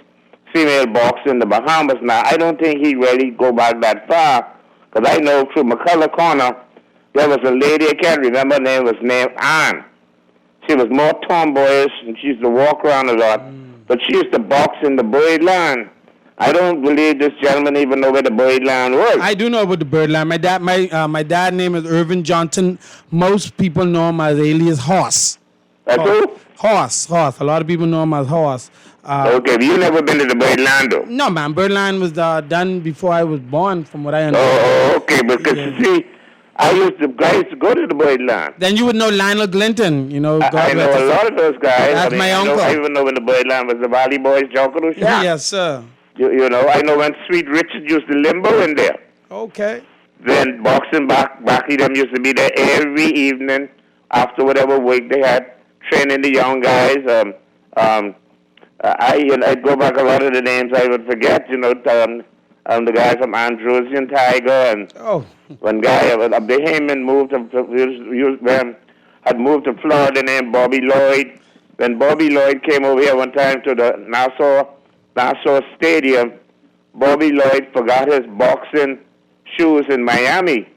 female boxer in the Bahamas. Now, I don't think he really go back that far, because I know through McCullough Corner, there was a lady, I can't remember her name, was named Ann. She was more tomboyish, and she used to walk around a lot, but she used to box in the Birdland. I don't believe this gentleman even know where the Birdland was. I do know about the Birdland. My dad's name is Irvin Johnson. Most people know him as alias Horse. That's who? Horse. A lot of people know him as Horse. Okay, but you never been to the Birdland, though? No, man. Birdland was done before I was born, from what I understand. Oh, okay, because you see, I used to go to the Birdland. Then you would know Lionel Glinton, I know a lot of those guys. That's my uncle. I even know when the Birdland was the Valley Boys Jungle shop. Yes, sir. You know, I know when Sweet Richard used to limber in there. Okay. Then boxing Backy them used to be there every evening after whatever week they had, training the young guys. I go back a lot of the names I would forget. The guy from Androsian Tiger, and one guy Bahamian had moved to Florida named Bobby Lloyd. When Bobby Lloyd came over here one time to the Nassau Stadium, Bobby Lloyd forgot his boxing shoes in Miami.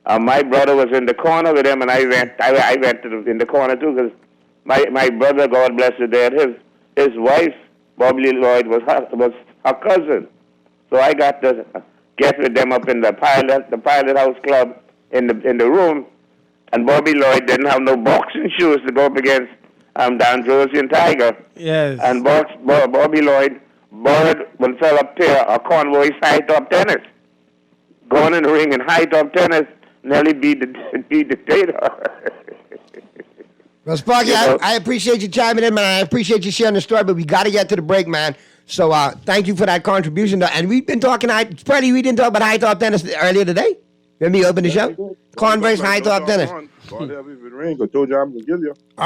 My brother was in the corner with him, and I went in the corner too, because my brother, God bless his dad, his wife, Bobby Lloyd, was her cousin. So I got to get with them up in the Pilot House Club in the room, and Bobby Lloyd didn't have no boxing shoes to go up against the Androsian Tiger. Yes. And Bobby Lloyd borrowed one fell up pair of Convoy's high top tennis. Going in the ring in high top tennis, nearly beat the Tater. Well, Sparky, I appreciate you chiming in, man. I appreciate you sharing the story, but we got to get to the break, man. So thank you for that contribution. And we've been talking, Freddie, we didn't talk about high top tennis earlier today. Let me open the show. Converse high top tennis. All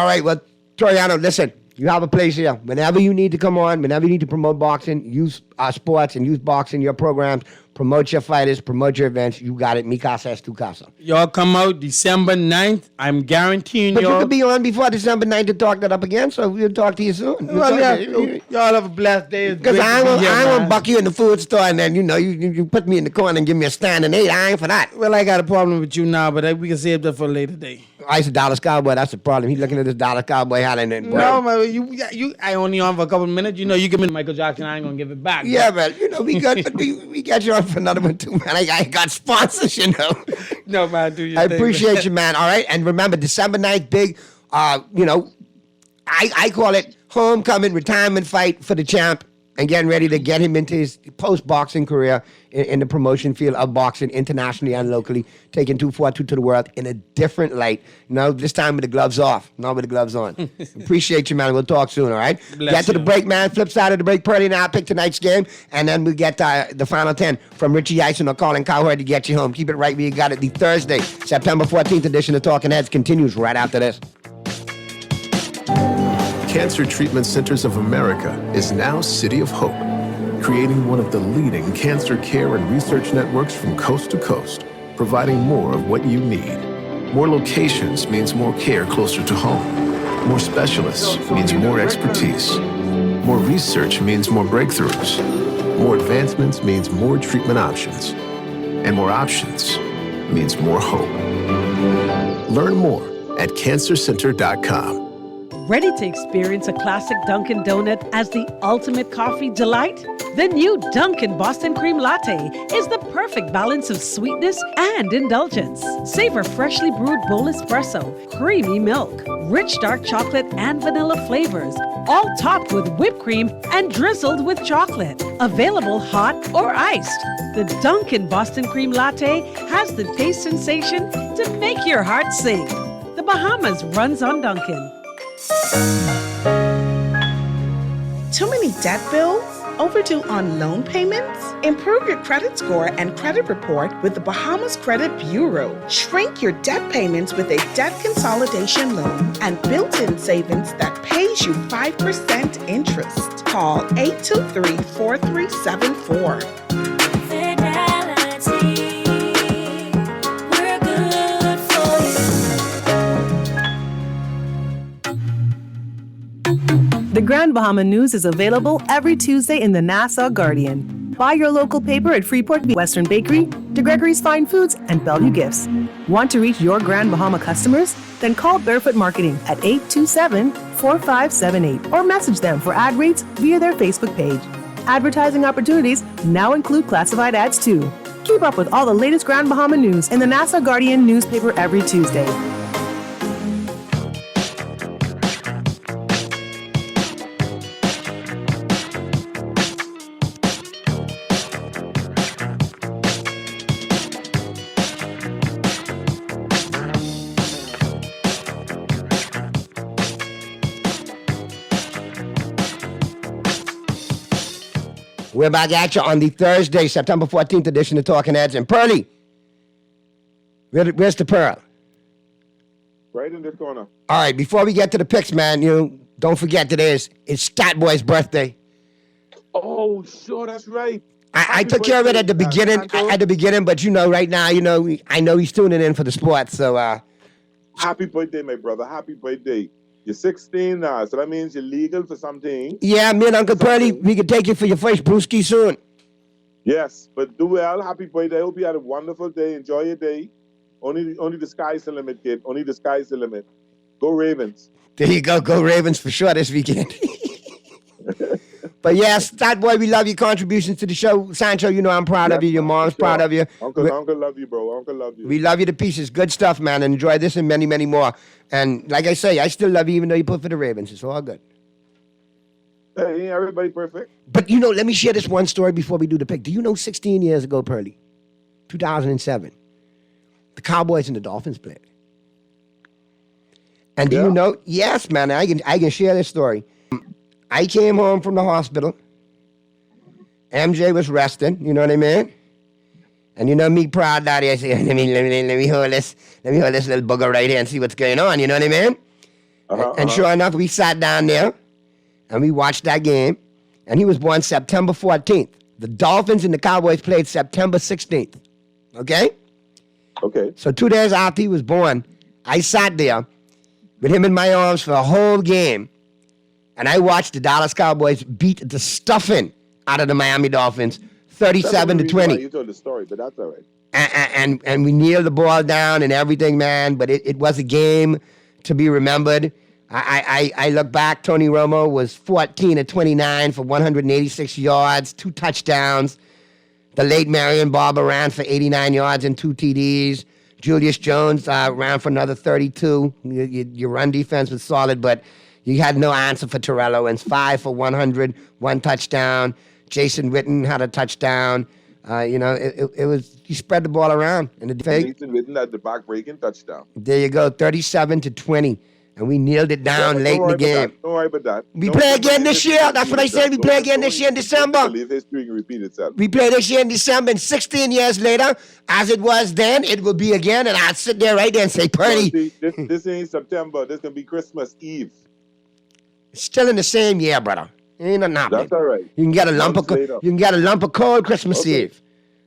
right, well, Toriano, listen. You have a place here. Whenever you need to come on, whenever you need to promote boxing, use sports and use boxing, your programs, promote your fighters, promote your events, you got it. Mi casa es tu casa. Y'all come out December 9th. I'm guaranteeing y'all. But you could be on before December 9th to talk that up again, so we'll talk to you soon. Y'all have a blessed day. Because I ain't gonna buck you in the food store and then, you put me in the corner and give me a standing 8. I ain't for that. Well, I got a problem with you now, but we can save that for a later day. I said Dallas Cowboy. That's the problem. He's looking at this Dallas Cowboy hat and then. No, man, I only on for a couple of minutes. You give me Michael Jackson, I ain't gonna give it back. Yeah, man. We got you on for another one too, man. I got sponsors, No, man, do your I thing, appreciate you, man. All right, and remember December 9th, big. I call it homecoming retirement fight for the champ. And getting ready to get him into his post-boxing career in the promotion field of boxing internationally and locally, taking 242 to the world in a different light. This time with the gloves off, not with the gloves on. Appreciate you, man. We'll talk soon, all right? Get to the break, man. Flip side of the break, Purdy and I'll pick tonight's game, and then we get the final 10 from Richie Eisen or Colin Cowherd to get you home. Keep it right where you got it. The Thursday, September 14th edition of Talking Heads continues right after this. Cancer Treatment Centers of America is now City of Hope, creating one of the leading cancer care and research networks from coast to coast, providing more of what you need. More locations means more care closer to home. More specialists means more expertise. More research means more breakthroughs. More advancements means more treatment options. And more options means more hope. Learn more at cancercenter.com. Ready to experience a classic Dunkin' Donut as the ultimate coffee delight? The new Dunkin' Boston Cream Latte is the perfect balance of sweetness and indulgence. Savor freshly brewed bowl espresso, creamy milk, rich dark chocolate and vanilla flavors, all topped with whipped cream and drizzled with chocolate. Available hot or iced. The Dunkin' Boston Cream Latte has the taste sensation to make your heart sing. The Bahamas runs on Dunkin'. Too many debt bills? Overdue on loan payments? Improve your credit score and credit report with the Bahamas Credit Bureau. Shrink your debt payments with a debt consolidation loan and built-in savings that pays you 5% interest. Call 823-4374. The Grand Bahama News is available every Tuesday in the Nassau Guardian. Buy your local paper at Freeport Western Bakery, De Gregory's Fine Foods, and Bellevue Gifts. Want to reach your Grand Bahama customers? Then call Barefoot Marketing at 827-4578 or message them for ad rates via their Facebook page. Advertising opportunities now include classified ads too. Keep up with all the latest Grand Bahama news in the Nassau Guardian newspaper every Tuesday. We're back at you on the Thursday, September 14th edition of Talking Heads. And Pearly, where's the Pearl? Right in this corner. All right, before we get to the picks, man, don't forget today it's Stat Boy's birthday. Oh, sure, that's right. I took care of it at the beginning, but right now, I know he's tuning in for the sports, so. Happy birthday, my brother. Happy birthday. You're 16 now, so that means you're legal for something. Yeah, me and Uncle Pearly, we can take you for your first brewski soon. Yes, but do well. Happy birthday. I hope you had a wonderful day. Enjoy your day. Only the sky's the limit, kid. Only the sky's the limit. Go Ravens. There you go. Go Ravens for sure this weekend. But yes, Stat Boy, we love your contributions to the show. Sancho, I'm proud of you. Your mom's proud of you. Uncle love you, bro. Uncle love you. We love you to pieces. Good stuff, man. And enjoy this and many, many more. And like I say, I still love you even though you put for the Ravens. It's all good. Hey, ain't everybody perfect? But, let me share this one story before we do the pick. Do you know 16 years ago, Pearly, 2007, the Cowboys and the Dolphins played? And do you know? Yes, man. I can share this story. I came home from the hospital. MJ was resting, you know what I mean? And me, proud daddy, I say, let me hold this little bugger right here and see what's going on, you know what I mean? And sure enough, we sat down there and we watched that game. And he was born September 14th. The Dolphins and the Cowboys played September 16th. Okay? Okay. So 2 days after he was born, I sat there with him in my arms for a whole game. And I watched the Dallas Cowboys beat the stuffing out of the Miami Dolphins, 37-20. You told the story, but that's all right. And we kneeled the ball down and everything, man. But it was a game to be remembered. I look back. Tony Romo was 14-29 for 186 yards, 2 touchdowns. The late Marion Barber ran for 89 yards and 2 TDs. Julius Jones ran for another 32. Your run defense was solid, but you had no answer for Terrell Owens. 5 for 100, 1 touchdown. Jason Witten had a touchdown. It was, he spread the ball around. And Jason Witten had the back-breaking touchdown. There you go, 37-20. And we nailed it down late in the game. Don't worry about that. We play again this year. That's what I said. We play again this year in December. Believe history can repeat itself. We play this year in December, and 16 years later, as it was then, it will be again. And I'll sit there right there and say, Purdy. This ain't September. This going to be Christmas Eve. It's still in the same year, brother. Ain't nothing happening. That's all right. You can get a lump of coal Christmas Okay. Eve.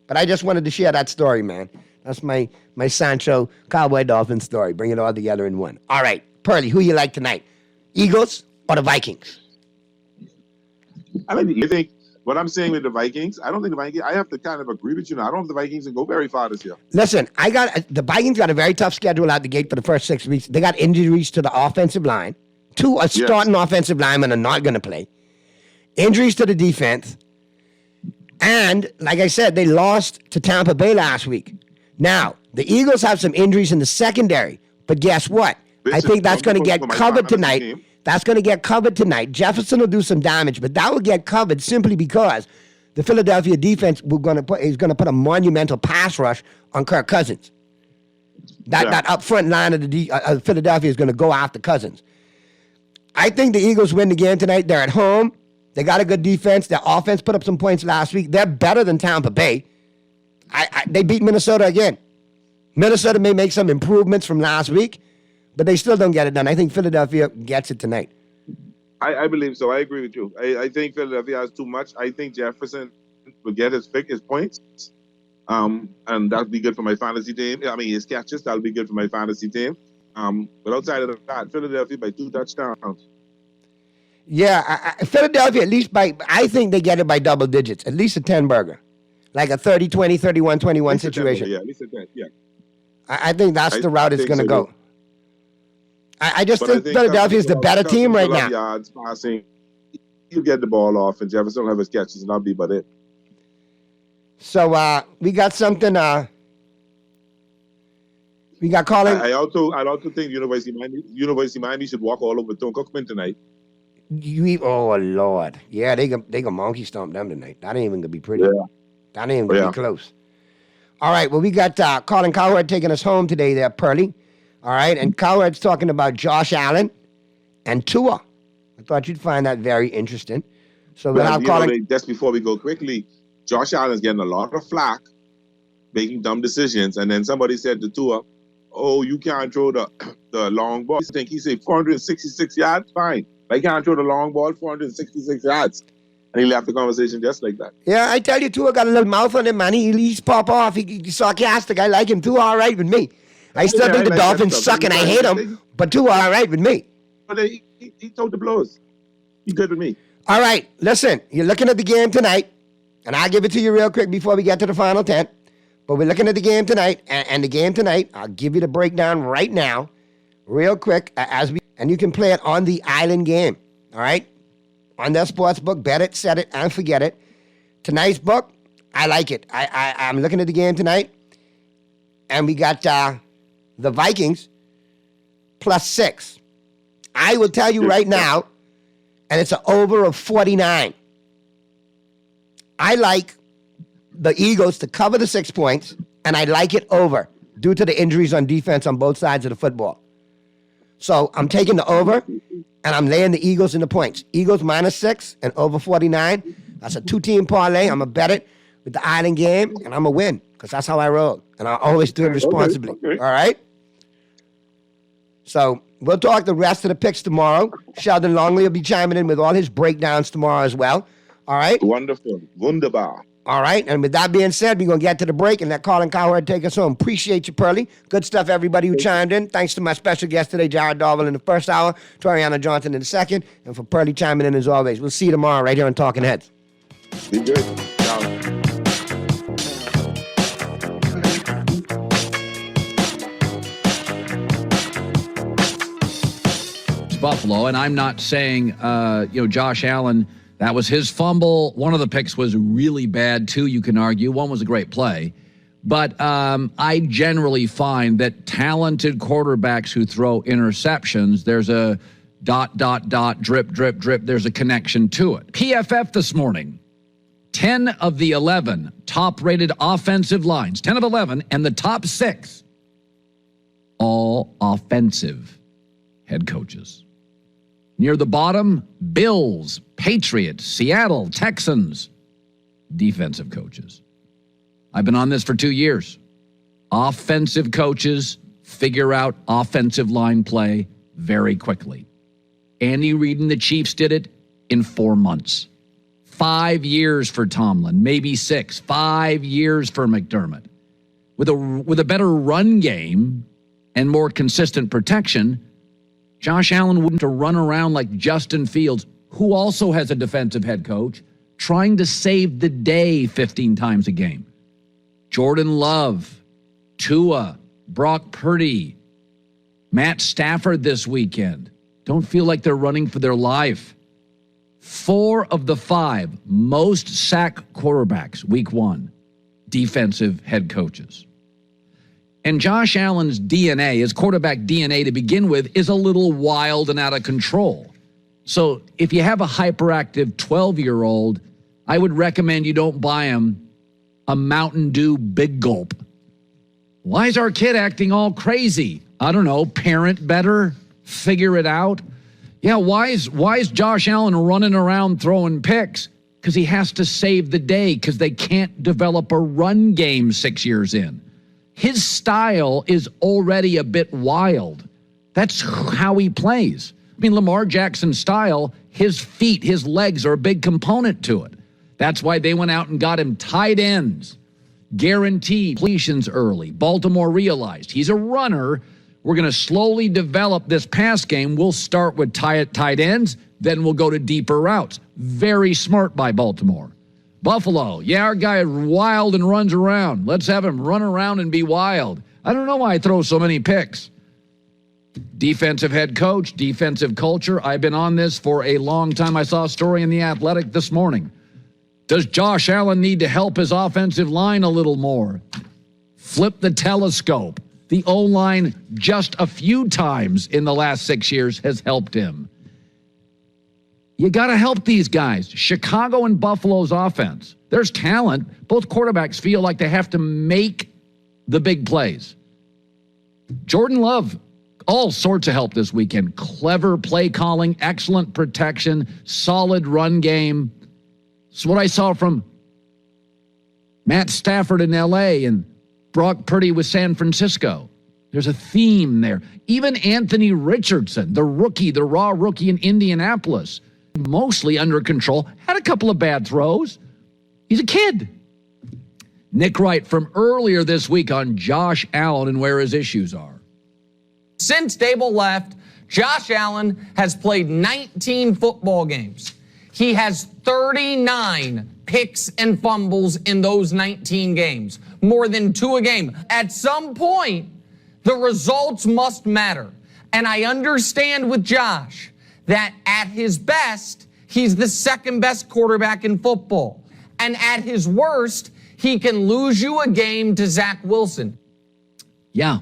But I just wanted to share that story, man. That's my Sancho Cowboy Dolphin story. Bring it all together in one. All right, Pearly, who you like tonight? Eagles or the Vikings? I like you think what I'm saying with the Vikings. I don't think the Vikings. I have to kind of agree with you now. I don't think the Vikings can go very far this year. Listen, the Vikings got a very tough schedule out the gate for the first 6 weeks. They got injuries to the offensive line. Two starting offensive linemen are not going to play. Injuries to the defense. And, like I said, they lost to Tampa Bay last week. Now, the Eagles have some injuries in the secondary. But guess what? I think that's going to get covered tonight. That's going to get covered tonight. Jefferson will do some damage, but that will get covered simply because the Philadelphia defense is going to put a monumental pass rush on Kirk Cousins. That up front line of the Philadelphia is going to go after Cousins. I think the Eagles win the game tonight. They're at home. They got a good defense. Their offense put up some points last week. They're better than Tampa Bay. They beat Minnesota again. Minnesota may make some improvements from last week, but they still don't get it done. I think Philadelphia gets it tonight. I believe so. I agree with you. I think Philadelphia has too much. I think Jefferson will get his points. And that'll be good for my fantasy team. I mean, his catches, that'll be good for my fantasy team. But outside of that, Philadelphia by 2 touchdowns. Yeah, Philadelphia, at least I think they get it by double digits, at least a 10-burger. Like a 30-20, 31-21 situation. Yeah, at least a 10, yeah. I think that's the route it's going to go. I just think Philadelphia is the better team right now. Yards, passing, he'll get the ball off, and Jefferson will have his catches, and that'll be about it. So we got something. We got calling. I also think University of Miami should walk all over Tom Cookman tonight. Oh Lord, yeah, they can monkey stomp them tonight. That ain't even gonna be pretty. Yeah. That ain't even gonna be close. All right, well we got Colin Cowherd taking us home today there, Pearly. All right, and Cowherd's talking about Josh Allen and Tua. I thought you'd find that very interesting. So we'll have Colin. Just before we go quickly, Josh Allen's getting a lot of flack, making dumb decisions, and then somebody said to Tua, "Oh, you can't throw the long ball." I think he said 466 yards. Fine, I can't throw the long ball 466 yards. And he left the conversation just like that. Yeah, I tell you, Tua got a little mouth on him, man. He's pop off. He's sarcastic. I like him. Tua all right with me. I still think the Dolphins suck and I hate them, but Tua all right with me. But he told the blows. He's good with me. All right, listen, you're looking at the game tonight, and I'll give it to you real quick before we get to the final 10. But we're looking at the game tonight, and the game tonight, I'll give you the breakdown right now, real quick, and you can play it on the Island game, all right? On their sports book, bet it, set it, and forget it. Tonight's book, I like it. I'm looking at the game tonight, and we got the Vikings +6. I will tell you right now, and it's an over of 49. I like the Eagles to cover the 6 points, and I like it over due to the injuries on defense on both sides of the football. So I'm taking the over, and I'm laying the Eagles in the points. Eagles -6 and over 49. That's a 2-team parlay. I'm going to bet it with the Island game, and I'm going to win because that's how I roll. And I always do it responsibly. Okay. All right? So we'll talk the rest of the picks tomorrow. Sheldon Longley will be chiming in with all his breakdowns tomorrow as well. All right? Wonderful. Wunderbar. All right, and with that being said, we're going to get to the break and let Colin Cowherd take us home. Appreciate you, Pearly. Good stuff, everybody who chimed in. Thanks to my special guest today, Jared Darville, in the first hour, Toriana Johnson in the second, and for Pearly chiming in as always. We'll see you tomorrow right here on Talking Heads. Be good. Ciao. Buffalo, and I'm not saying, Josh Allen, that was his fumble. One of the picks was really bad, too, you can argue. One was a great play. But I generally find that talented quarterbacks who throw interceptions, there's a ... drip, drip, drip. There's a connection to it. PFF this morning, 10 of the 11 top-rated offensive lines, 10 of 11, and the top 6, all offensive head coaches. Near the bottom, Bills, Patriots, Seattle, Texans, defensive coaches. I've been on this for 2 years. Offensive coaches figure out offensive line play very quickly. Andy Reid and the Chiefs did it in 4 months. 5 years for Tomlin, maybe 6. 5 years for McDermott. With a better run game and more consistent protection, Josh Allen wouldn't have to run around like Justin Fields, who also has a defensive head coach, trying to save the day 15 times a game. Jordan Love, Tua, Brock Purdy, Matt Stafford this weekend don't feel like they're running for their life. 4 of the 5 most sacked quarterbacks week 1, defensive head coaches. And Josh Allen's DNA, his quarterback DNA to begin with, is a little wild and out of control. So if you have a hyperactive 12-year-old, I would recommend you don't buy him a Mountain Dew Big Gulp. Why is our kid acting all crazy? I don't know, parent better, figure it out. Yeah, why is Josh Allen running around throwing picks? Because he has to save the day because they can't develop a run game 6 years in. His style is already a bit wild. That's how he plays. I mean, Lamar Jackson's style, his feet, his legs are a big component to it. That's why they went out and got him tight ends, guaranteed completions early. Baltimore realized he's a runner. We're going to slowly develop this pass game. We'll start with tight ends, then we'll go to deeper routes. Very smart by Baltimore. Buffalo, yeah, our guy is wild and runs around. Let's have him run around and be wild. I don't know why I throw so many picks. Defensive head coach, defensive culture. I've been on this for a long time. I saw a story in The Athletic this morning. Does Josh Allen need to help his offensive line a little more? Flip the telescope. The O-line just a few times in the last 6 years has helped him. You got to help these guys. Chicago and Buffalo's offense. There's talent. Both quarterbacks feel like they have to make the big plays. Jordan Love, all sorts of help this weekend. Clever play calling, excellent protection, solid run game. It's what I saw from Matt Stafford in L.A. and Brock Purdy with San Francisco. There's a theme there. Even Anthony Richardson, the raw rookie in Indianapolis, mostly under control, had a couple of bad throws. He's a kid. Nick Wright from earlier this week on Josh Allen and where his issues are. Since Dable left, Josh Allen has played 19 football games. He has 39 picks and fumbles in those 19 games, more than 2 a game. At some point, the results must matter. And I understand with Josh that at his best, he's the second best quarterback in football. And at his worst, he can lose you a game to Zach Wilson. Yeah.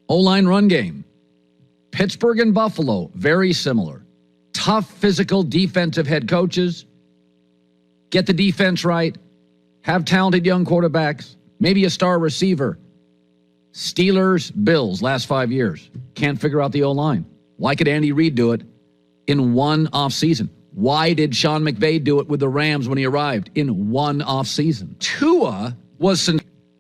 O-line run game. Pittsburgh and Buffalo, very similar. Tough physical defensive head coaches. Get the defense right. Have talented young quarterbacks. Maybe a star receiver. Steelers, Bills, last 5 years. Can't figure out the O-line. Why could Andy Reid do it in one offseason? Why did Sean McVay do it with the Rams when he arrived in one offseason? Tua was...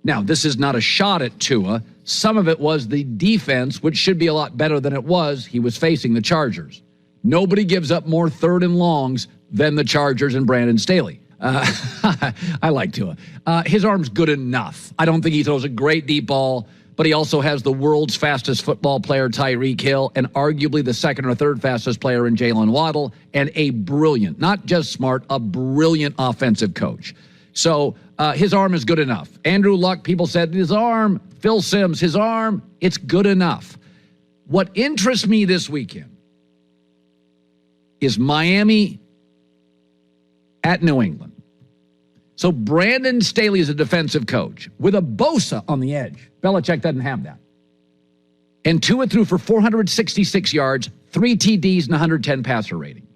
Now, this is not a shot at Tua. Some of it was the defense, which should be a lot better than it was. He was facing the Chargers. Nobody gives up more 3rd and longs than the Chargers and Brandon Staley. I like Tua. His arm's good enough. I don't think he throws a great deep ball, but he also has the world's fastest football player, Tyreek Hill, and arguably the 2nd or 3rd fastest player in Jalen Waddle, and a brilliant, not just smart, a brilliant offensive coach. So his arm is good enough. Andrew Luck, people said his arm. Phil Simms, his arm, it's good enough. What interests me this weekend is Miami at New England. So Brandon Staley is a defensive coach with a Bosa on the edge. Belichick doesn't have that. And Tua threw for 466 yards, 3 TDs, and 110 passer rating.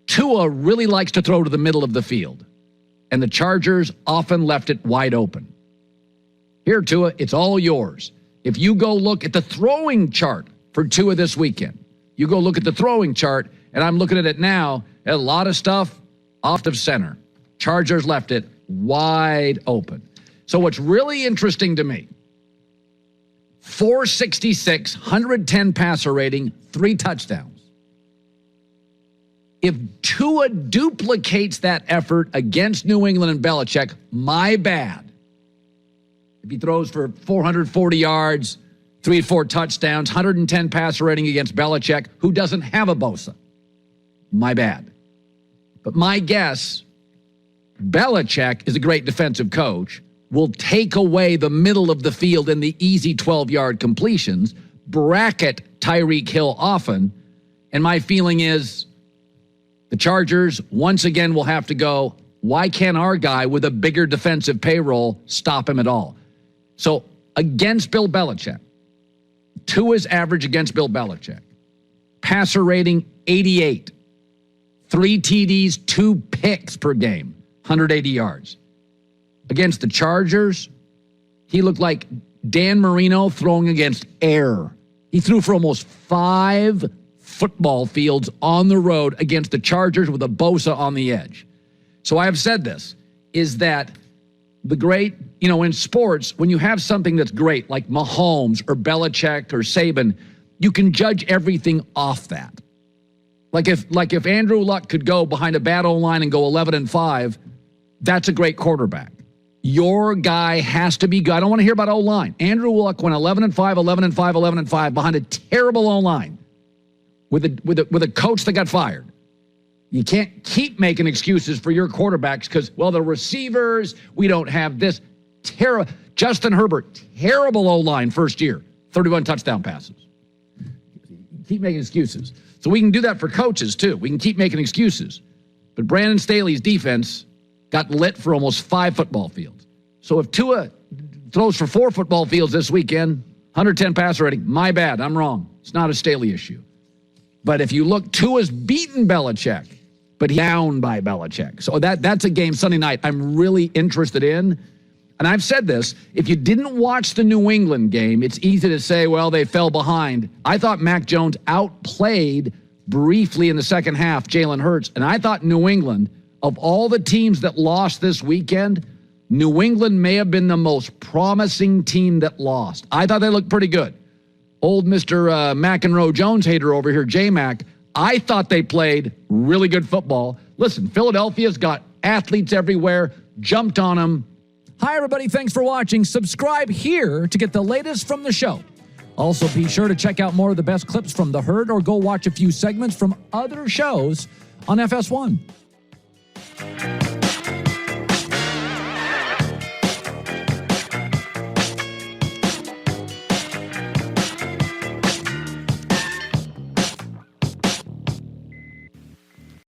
Tua really likes to throw to the middle of the field, and the Chargers often left it wide open. Here, Tua, it's all yours. If you go look at the throwing chart for Tua this weekend, you go look at the throwing chart, and I'm looking at it now, a lot of stuff off of center. Chargers left it wide open. So what's really interesting to me, 466, 110 passer rating, 3 touchdowns. If Tua duplicates that effort against New England and Belichick, my bad. If he throws for 440 yards, 3 or 4 touchdowns, 110 passer rating against Belichick, who doesn't have a Bosa, my bad. But my guess, Belichick is a great defensive coach, will take away the middle of the field and the easy 12-yard completions, bracket Tyreek Hill often, and my feeling is the Chargers, once again, will have to go, why can't our guy with a bigger defensive payroll stop him at all? So against Bill Belichick, Tua's average against Bill Belichick, passer rating 88, 3 TDs, 2 picks per game, 180 yards. Against the Chargers, he looked like Dan Marino throwing against air. He threw for almost 5 football fields on the road against the Chargers with a Bosa on the edge. So I have said this, is that the great, in sports, when you have something that's great, like Mahomes or Belichick or Saban, you can judge everything off that. Like if Andrew Luck could go behind a bad O-line and go 11-5, that's a great quarterback. Your guy has to be good. I don't want to hear about O-line. Andrew Luck went 11-5, 11-5, 11-5 behind a terrible O-line with a coach that got fired. You can't keep making excuses for your quarterbacks because, the receivers, we don't have this. Justin Herbert, terrible O-line first year, 31 touchdown passes. Keep making excuses. So we can do that for coaches, too. We can keep making excuses. But Brandon Staley's defense got lit for almost 5 football fields. So if Tua throws for 4 football fields this weekend, 110 passer rating, my bad, I'm wrong. It's not a Staley issue. But if you look, Tua's beaten Belichick, but he's down by Belichick. So that's a game Sunday night I'm really interested in. And I've said this, if you didn't watch the New England game, it's easy to say, they fell behind. I thought Mac Jones outplayed briefly in the second half Jalen Hurts. And I thought New England, of all the teams that lost this weekend, New England may have been the most promising team that lost. I thought they looked pretty good. Old Mr. McEnroe Jones hater over here, J-Mac, I thought they played really good football. Listen, Philadelphia's got athletes everywhere, jumped on them. Hi, everybody. Thanks for watching. Subscribe here to get the latest from the show. Also, be sure to check out more of the best clips from The Herd or go watch a few segments from other shows on FS1.